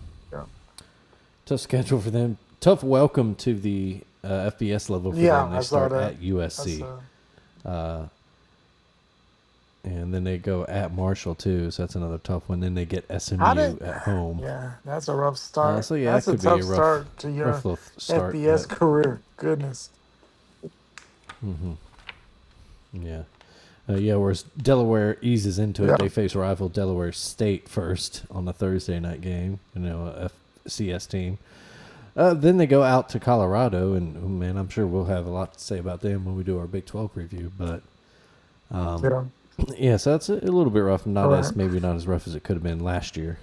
Tough schedule for them. Tough welcome to the FBS level for them. They start at USC. And then they go at Marshall, too, so that's another tough one. Then they get SMU at home. Yeah, that's a rough start. That's a tough start to your FBS career. Goodness. Yeah. Whereas Delaware eases into it. They face rival Delaware State first on the Thursday night game, a FCS team. Then they go out to Colorado, and I'm sure we'll have a lot to say about them when we do our Big 12 review. But so that's a little bit rough, maybe not as rough as it could have been last year.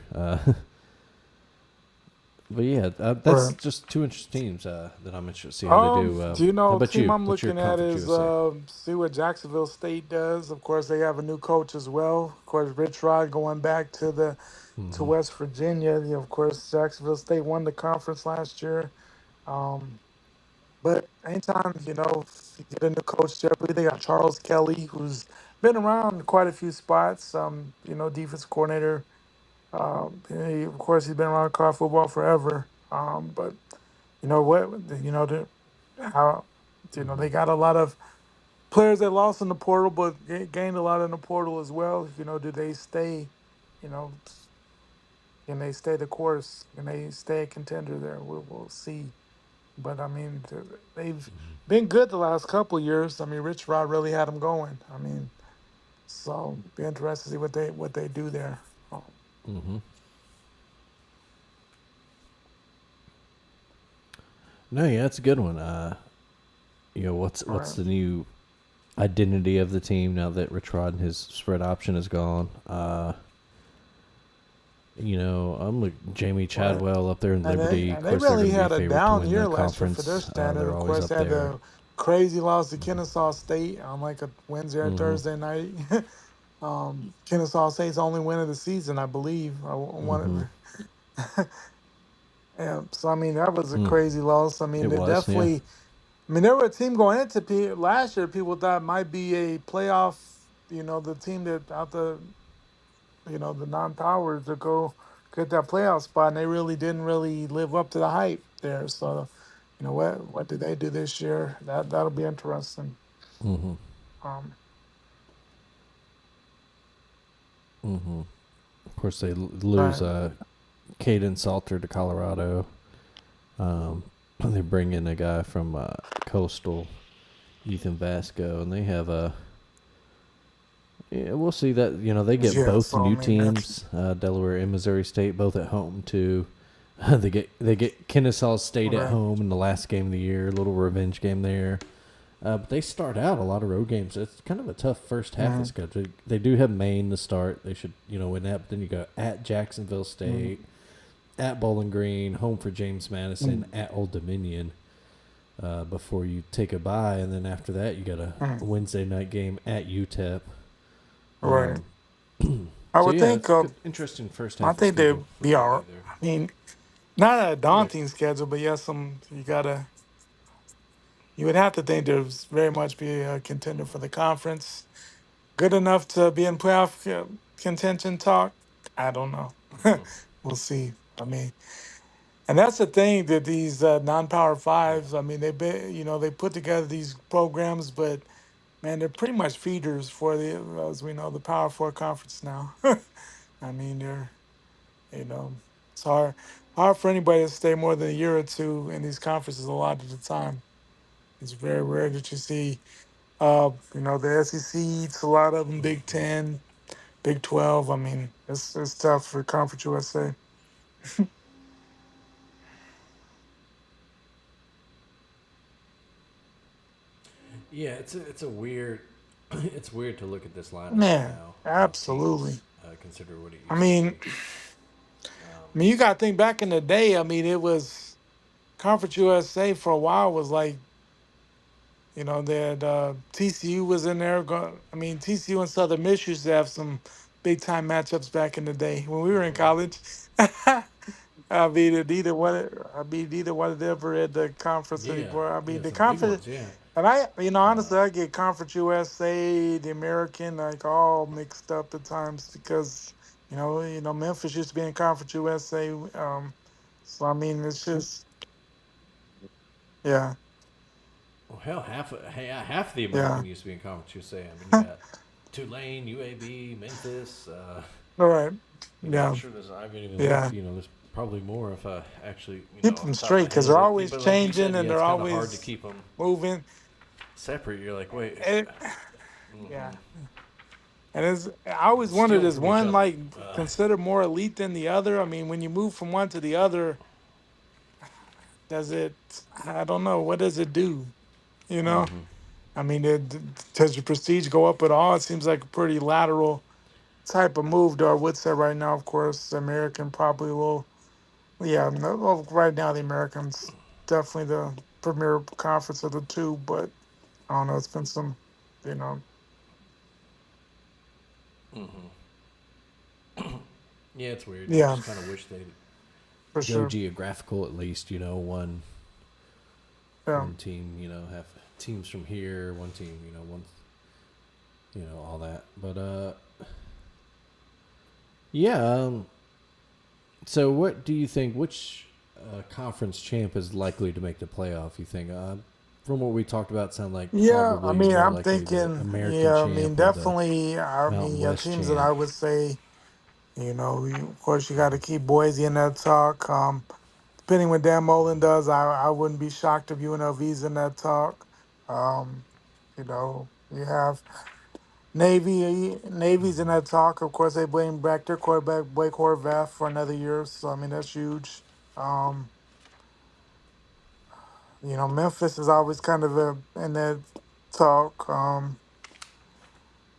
But that's just 2 interesting teams that I'm interested to see how they do. Do you know the team I'm looking at is see what Jacksonville State does? Of course, they have a new coach as well. Of course, Rich Rod going back to West Virginia. Of course, Jacksonville State won the conference last year. But anytime, you get a new coach there, they got Charles Kelly, who's been around quite a few spots, defense coordinator. Of course, he's been around college football forever. But you know what, they got a lot of players that lost in the portal, but gained a lot in the portal as well. Do they stay, can they stay the course? Can they stay a contender there? We'll see. But, I mean, they've been good the last couple of years. I mean, Rich Rod really had them going. I mean, so be interested to see what they do there. No, that's a good one. What's the new identity of the team now that Rich Rod and his spread option is gone? I'm like Jamie Chadwell up there in Liberty. They really had a down year last year for their standard. Of course, they had the crazy loss to Kennesaw State on like a Wednesday or Thursday night. Kennesaw State's only win of the season, I believe. Yeah, so I mean that was a crazy loss. I mean, they definitely. I mean, they were a team going into last year. People thought might be a playoff. The team that out the non-powers to go get that playoff spot, and they really didn't live up to the hype there. So, what did they do this year? That'll be interesting. Of course, they lose Caden Salter to Colorado. They bring in a guy from Coastal, Ethan Vasco, and they have a. Yeah, we'll see that. They get both new teams, Delaware and Missouri State, both at home too. They get Kennesaw State at home in the last game of the year, a little revenge game there. But they start out a lot of road games. It's kind of a tough first half of the schedule. They do have Maine to start. They should win that. But then you go at Jacksonville State, at Bowling Green, home for James Madison, at Old Dominion. Before you take a bye, and then after that you got a Wednesday night game at UTEP. Right. I would think interesting first half. I think they'd be all right. I mean, not a daunting schedule, but you would have to think there's very much be a contender for the conference. Good enough to be in playoff contention talk? I don't know. We'll see. I mean, and that's the thing that these non-power fives. I mean, they put together these programs, but man, they're pretty much feeders for as we know, the Power Four conference now. I mean, it's hard for anybody to stay more than a year or two in these conferences a lot of the time. It's very rare that you see The SEC eats a lot of them. Big Ten, Big 12. I mean, it's tough for Conference USA. Yeah, it's a weird it's weird to look at this lineup right Man, now of absolutely. teams. Consider what it I used to mean, be. you got to think back in the day. I mean, it was Conference USA for a while was like, that TCU was in there. TCU and Southern Miss used to have some big time matchups back in the day when we were in college. Neither one of them were at the conference Yeah, anymore. I yeah, mean, the some big conference, ones. Yeah. and honestly, I get Conference USA, the American, like all mixed up at times because, Memphis used to be in Conference USA. So I mean, it's just, yeah, Well, hell, half the yeah, American used to be in Conference USA. I mean, you got Tulane, UAB, Memphis. all right, I'm yeah, sure there's. I haven't even yeah. looked. There's probably more if I actually, Keep off them the top of straight my because head. they're always But like you changing said, and yeah, they're it's kind of hard to always keep them moving. separate. You're like, wait, And, yeah. And I always wondered, stealing is from each one other. like considered more elite than the other? I mean, when you move from one to the other, does it? I don't know. What does it do? You know? I mean, does your prestige go up at all? It seems like a pretty lateral type of move, though. I would say right now, of course, the American probably will. Yeah, no, well, right now the Americans definitely the premier conference of the two, but I don't know. It's been some, you know, Yeah, it's weird. You yeah, just kind of wish they'd for go sure. geographical at least. Yeah, One team, have teams from here. One team, one, all that. But yeah. So, what do you think? Which conference champ is likely to make the playoff? You think? From what we talked about, sound like yeah. I probably mean, more I'm likely the thinking, American yeah. I mean, champ or the definitely. I Mountain mean, yeah, West teams that I champ. would say, of course, you got to keep Boise in that talk. Depending what Dan Mullen does, I wouldn't be shocked if UNLV's in that talk. Um, you have Navy's in that talk. Of course, they bring back their quarterback Blake Horvath for another year, so I mean that's huge. Um, Memphis is always kind of in that talk.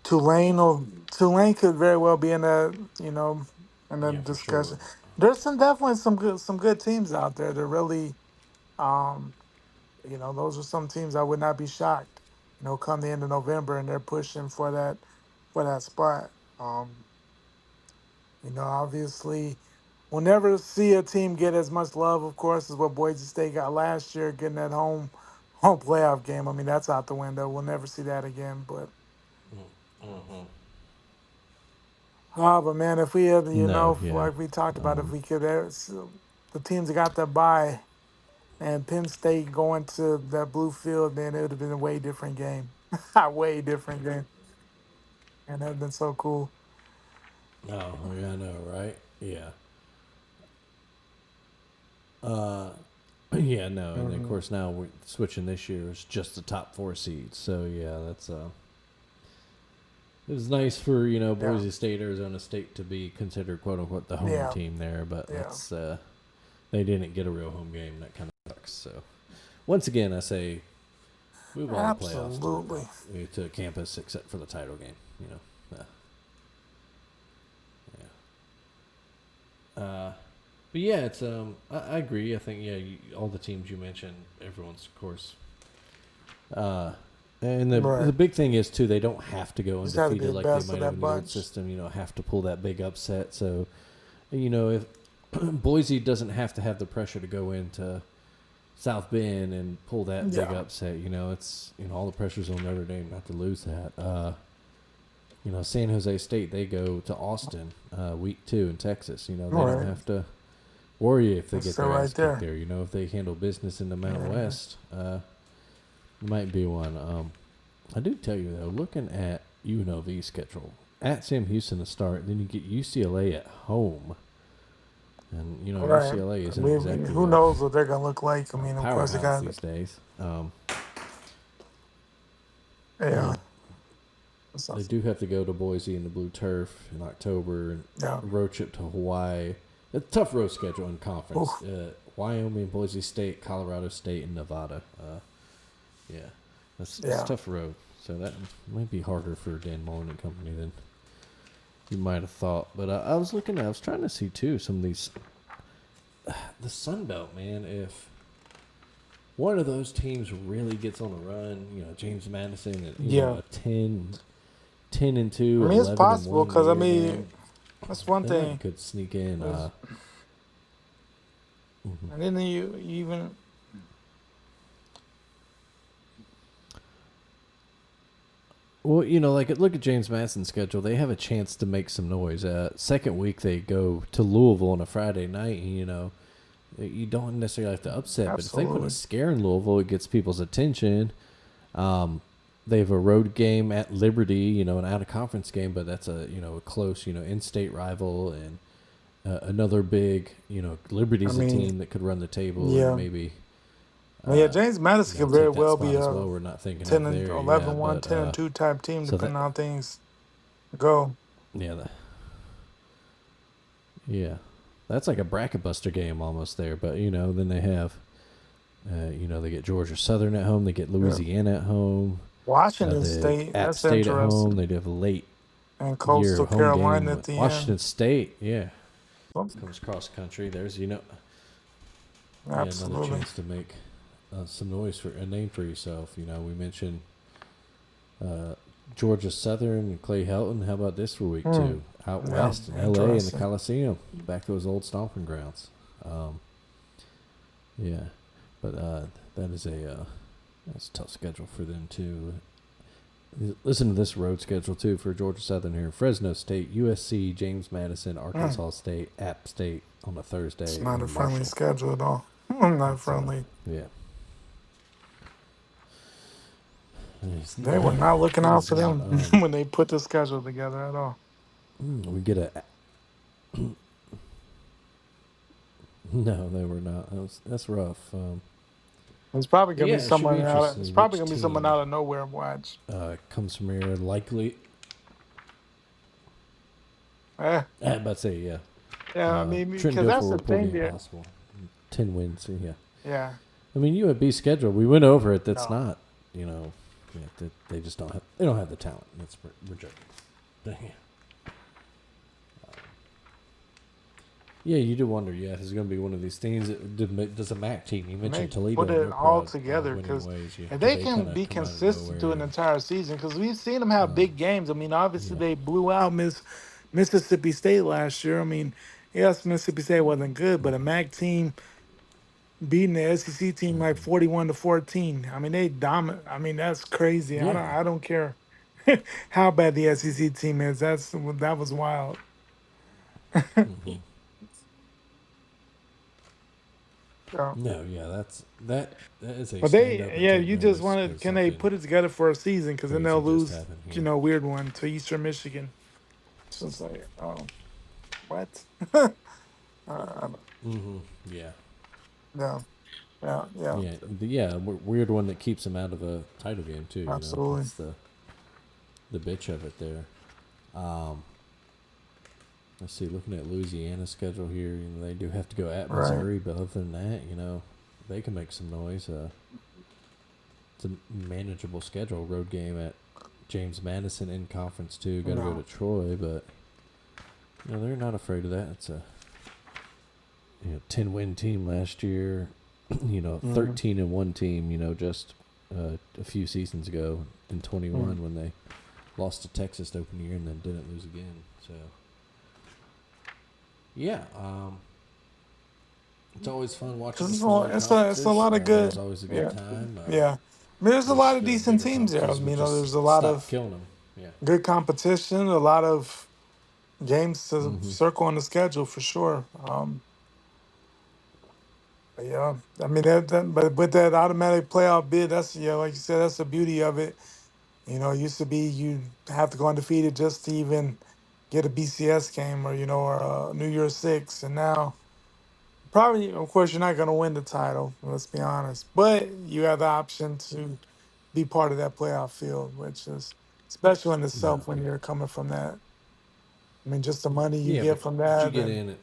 Tulane could very well be in that Yeah, for sure. discussion. There's definitely some good teams out there that really, um, those are some teams I would not be shocked, come the end of November and they're pushing for that spot. Obviously, we'll never see a team get as much love, of course, as what Boise State got last year, getting that home playoff game. I mean, that's out the window. We'll never see that again. But man, if we had, No, yeah. like we talked about, if we could, the teams that got that bye and Penn State going to that blue field, man, it would have been a way different game. A way different game. And that would have been so cool. Oh, yeah, I know, right? Yeah. Yeah, no, and of Hmm. course now we're switching this year. It's just the top four seeds. So yeah, that's it was nice for Yeah. Boise State, Arizona State to be considered quote unquote the home Yeah. team there, but Yeah. that's they didn't get a real home game. That kind of sucks. So once again, I say move all the playoffs Absolutely. to campus except for the title game. Yeah. But yeah, it's I agree. I think all the teams you mentioned, everyone's of course. And the Right. big thing is too, they don't have to go Just have to be undefeated the like they best of might have that in the old bunch. system. Have to pull that big upset. So, if Boise doesn't have to have the pressure to go into South Bend and pull that big Yeah. upset, it's all the pressure's on Notre Dame not to lose that. San Jose State, they go to Austin week 2 in Texas. They don't Right. have to worry if they That's get still their right ass kicked there. there. If they handle business in the Mountain Yeah. West, it might be one. I do tell you though, looking at UNLV's schedule, at Sam Houston to start, then you get UCLA at home, and Right. UCLA I isn't mean, exactly who knows what they're gonna look like? I a mean, of course they powerhouse got. these days. Yeah. They do have to go to Boise and the Blue Turf in October, and a road trip to Hawaii. It's a tough road schedule in conference. Wyoming, Boise State, Colorado State, and Nevada. That's a tough road. So that might be harder for Dan Mullen and company than you might have thought. But I was trying to see too some of these. The Sun Belt, man. If one of those teams really gets on a run, James Madison, and a 10-2. I mean, it's possible because that's one thing. Could sneak in. And then you even. Well, look at James Madison's schedule. They have a chance to make some noise. Second week they go to Louisville on a Friday night. And, you don't necessarily have to upset, but if they put a scare in Louisville, it gets people's attention. They have a road game at Liberty, an out-of-conference game, but that's a close, in-state rival, and another big, Liberty's a team that could run the table. Yeah. And maybe. James Madison could very well be a we're not thinking 10-11-1, 10-2 type team, depending on how things go. Yeah, that's like a bracket buster game almost there. But then they have, they get Georgia Southern at home, they get Louisiana at home, Washington State, App that's State interesting. at home. They do have a late and Coastal Carolina at the Washington end. State, comes cross country. There's Absolutely. another chance to make some noise for a name for yourself. We mentioned Georgia Southern and Clay Helton. How about this for week 2? Out west in LA in the Coliseum, back to those old stomping grounds. But that is that's a tough schedule for them too. Listen to this road schedule too for Georgia Southern here: Fresno State, USC, James Madison, Arkansas State, App State on a Thursday. It's not a friendly schedule at all. Not friendly. They were not looking out for them when they put the schedule together at all. We get a. No, they were not. That's rough. It's probably gonna be someone out. It's probably gonna be someone out of nowhere. Watch. Comes from here, likely. I'm about to say, yeah. Yeah, I mean, because that's the thing there. 10 wins, yeah. Yeah. I mean, UAB schedule. We went over it. That's not, they just don't have. They don't have the talent. That's rejected. Yeah, you do wonder. Yeah, it's going to be one of these things. Does a MAC team? You mentioned Toledo. Put it all together because if they can be consistent through an entire season, because we've seen them have big games. I mean, obviously they blew out Mississippi State last year. I mean, yes, Mississippi State wasn't good, but a MAC team beating the SEC team like 41-14. I mean, they dominate. I mean, that's crazy. Yeah. I don't care how bad the SEC team is. That was wild. No, yeah, that is a. But you just want to. Can they put it together for a season? Because then they'll lose, weird one to Eastern Michigan. So it's like, what? Yeah. Yeah. Weird one that keeps them out of a title game too. Absolutely. That's the bitch of it there. Let's see. Looking at Louisiana's schedule here, they do have to go at Missouri, but other than that, they can make some noise. It's a manageable schedule. Road game at James Madison in conference too. Got to go to Troy, but they're not afraid of that. It's a 10-win team last year. 13-1 team. Just a few seasons ago in 21 when they lost to Texas to open the year and then didn't lose again. So. Yeah, it's always fun watching. It's a lot of good. It's always a good time. I mean, there's a lot of decent teams there. There's a lot of killing them. Yeah. Good competition. A lot of games to circle on the schedule for sure. Yeah, I mean but with that automatic playoff bid, that's like you said, that's the beauty of it. It used to be you have to go undefeated just to even get a BCS game or a New Year's Six, and now probably, of course, you're not going to win the title. Let's be honest, but you have the option to be part of that playoff field, which is special in No, itself when yeah, you're coming from that. I mean, just the money you yeah, get from but you that, get and in it.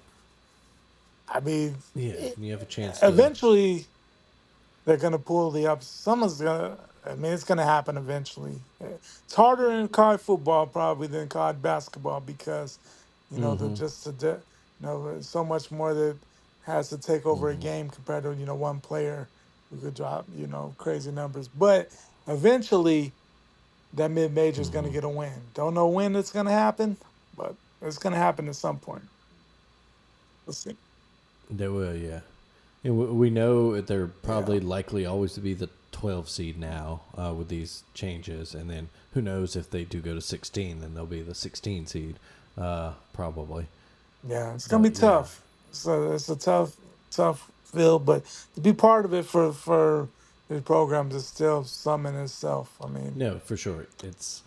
I mean, Yeah, it, and you have a chance to. eventually they're gonna pull the ups. Someone's gonna. I mean, it's gonna happen eventually. It's harder in college football probably than college basketball because, the Mm-hmm. just the there's so much more that has to take over a Mm-hmm. game compared to one player who could drop crazy numbers. But eventually, that mid major is gonna Mm-hmm. get a win. Don't know when it's gonna happen, but it's gonna happen at some point. We'll see. They will, yeah. And we know that they're Yeah. probably likely always to be the 12 seed now with these changes, and then who knows if they do go to 16, then they'll be the 16 seed, probably. Yeah, it's gonna be But yeah, tough. So it's a tough field, but to be part of it for these programs is still some in itself. I mean, no, for sure. It's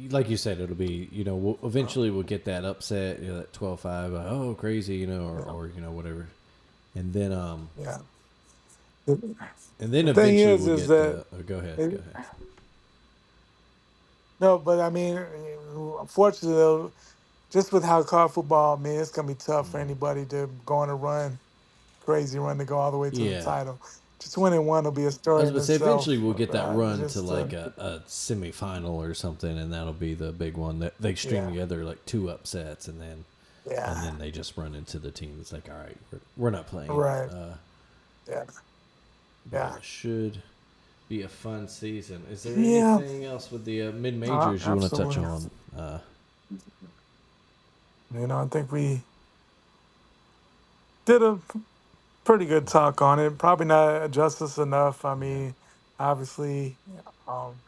like you said, it'll be eventually we'll get that upset, that 12-5, oh crazy, yeah, or whatever, and then yeah. The, and then the thing eventually we'll is get that the. Oh, go ahead, go it, ahead. no, but I mean, unfortunately, though, just with how college football, I mean, it's gonna be tough for anybody to go on a run, crazy run to go all the way to the Yeah, title. Just winning one will be a I story was in about to say eventually itself. we'll get that run to Just like a semifinal or something, and that'll be the big one that they string yeah, together like two upsets, and yeah, then they just run into the team that's like, all right, we're not playing. right, yeah, But yeah, it should be a fun season. Is there yeah. anything else with the mid majors you want to touch Absolutely. on? I think we did a pretty good talk on it. Probably not justice enough. I Yeah. mean, obviously, um,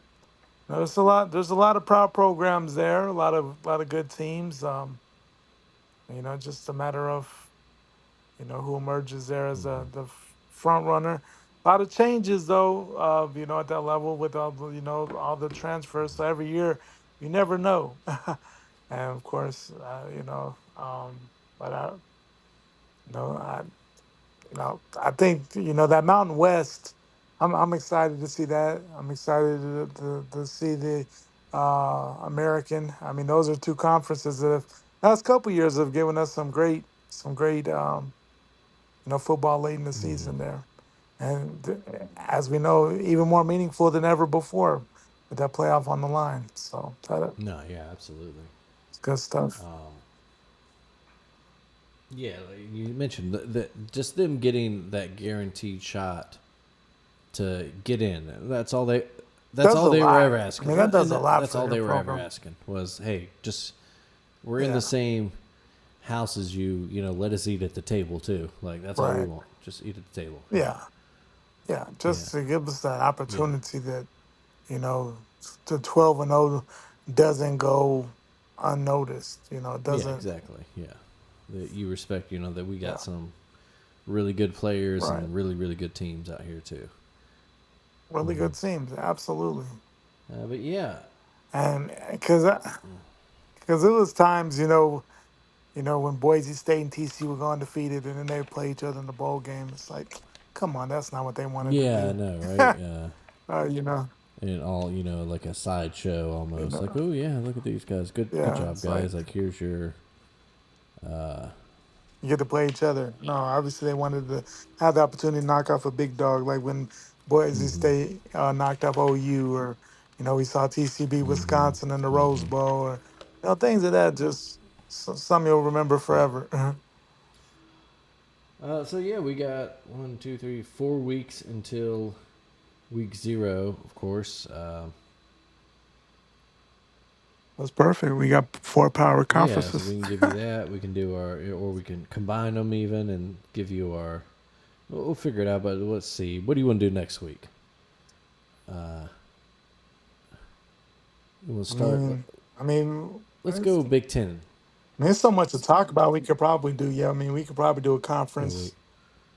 there's a lot of proud programs there. A lot of good teams. Just a matter of who emerges there as Mm-hmm. the front runner. A lot of changes though. At that level with all the transfers. So every year, you never know. And of course, but you know, I, I think that Mountain West. I'm excited to see that. I'm excited to see the American. I mean, those are two conferences that have last couple years have given us some great football late in the Mm-hmm. season there, and as we know, even more meaningful than ever before with that playoff on the line. So that's No, yeah, absolutely. good stuff. Um, yeah, like you mentioned that just them getting that guaranteed shot to get in. That's all they. That's Does all a they were lot. ever I asking, mean, that does and a lot that's for all your they were ever program. asking was, "Hey, just we're in the Yeah. same house as you. Let us eat at the table too. Like that's all we Right. want. Just eat at the table." Yeah. Yeah. Yeah, Just to give us that yeah, opportunity that you know the 12-0 doesn't go unnoticed. It yeah, doesn't. exactly. Yeah, that you respect. That we got Yeah. some really good players Right. and really really good teams out here too. Really Mm-hmm. good teams. Absolutely. But yeah, And because it was times when Boise State and TC were going undefeated, and then they would play each other in the bowl game. It's like, come on, that's not what they wanted to yeah, I do. know, right? uh, you know, And all like a sideshow you almost. Like, know, oh yeah, look at these guys. Good yeah. job, It's like guys. Like here's your. Uh, you get to play each other. No, obviously they wanted to have the opportunity to knock off a big dog, like when Boise mm-hmm, State knocked off OU, or we saw TCB mm-hmm, Wisconsin in the Rose mm-hmm. Bowl, or things of that. Just some you'll remember Yeah. forever. So yeah, we got 4 weeks until week 0, of course. That's perfect. We got 4 power Yeah, so we conferences. can give you that. We can do or we can combine them even and give you our. We'll figure it out, but let's see. What do you want to do next week? Uh, we'll I start. mean, I mean, Let's go Big Ten. there's so much to talk about. We could probably do. Yeah, I mean, we could probably do a A week. conference,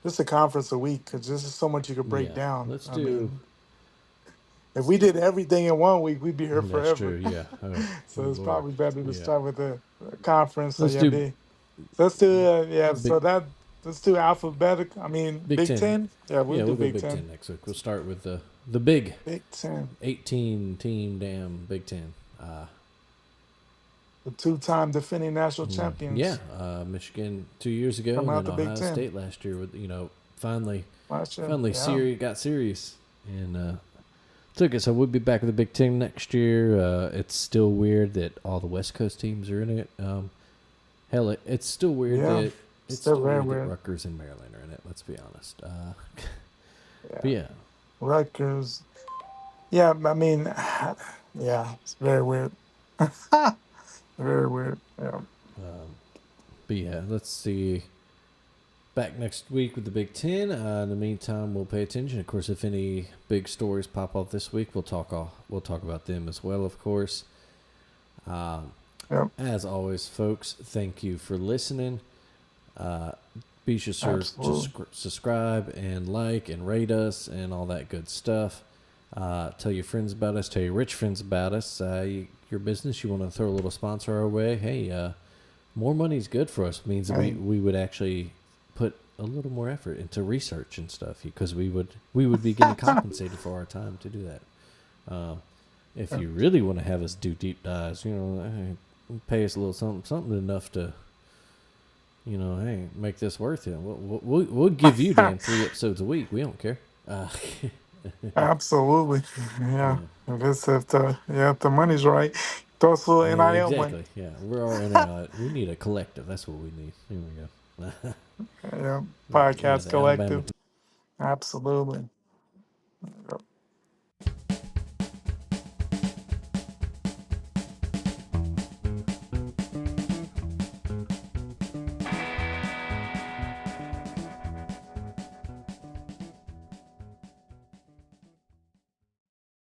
just a conference a week, because there's just so much you could break Yeah, down. let's I do. mean, if we did everything in one week, we'd be here That's forever. true. Yeah. Oh, So good it's lord. probably better to Yeah. start with a conference. So Let's yeah, do yeah. So big. that let's do alphabetical. I mean, Big Ten. Yeah, we'll do Big Big Ten. Ten next week. We'll start with the Big Ten. 18-team damn Big Ten. The two-time defending national champions. Yeah, Michigan 2 years ago, and then Ohio State last year. With finally got serious and took it. So we'll be back with the Big Ten next year. It's still weird that all the West Coast teams are in it. Hell, it's still weird that it's still weird that Rutgers and Maryland are in it. Let's be honest. But yeah, Rutgers. Yeah, I mean, yeah, it's very weird. Very weird. Yeah. But yeah, let's see. Back next week with the Big Ten. In the meantime, we'll pay attention. Of course, if any big stories pop up this week, we'll talk about them as well. Of course. As always, folks, thank you for listening. Be sure to subscribe and like and rate us and all that good stuff. Tell your friends about us. Tell your rich friends about us. Your business, you want to throw a little sponsor our way. Hey, more money is good for us. It means that we would actually put a little more effort into research and stuff because we would be getting compensated for our time to do that. If you really want to have us do deep dives, pay us a little something enough to, hey, make this worth it. We'll give you damn 3 episodes a week. We don't care. Absolutely, yeah. If the money's right, throw us a little NIL exactly. Yeah, we're all NIL. We need a collective. That's what we need. Here we go. Yeah, podcast collective. Absolutely. Yep.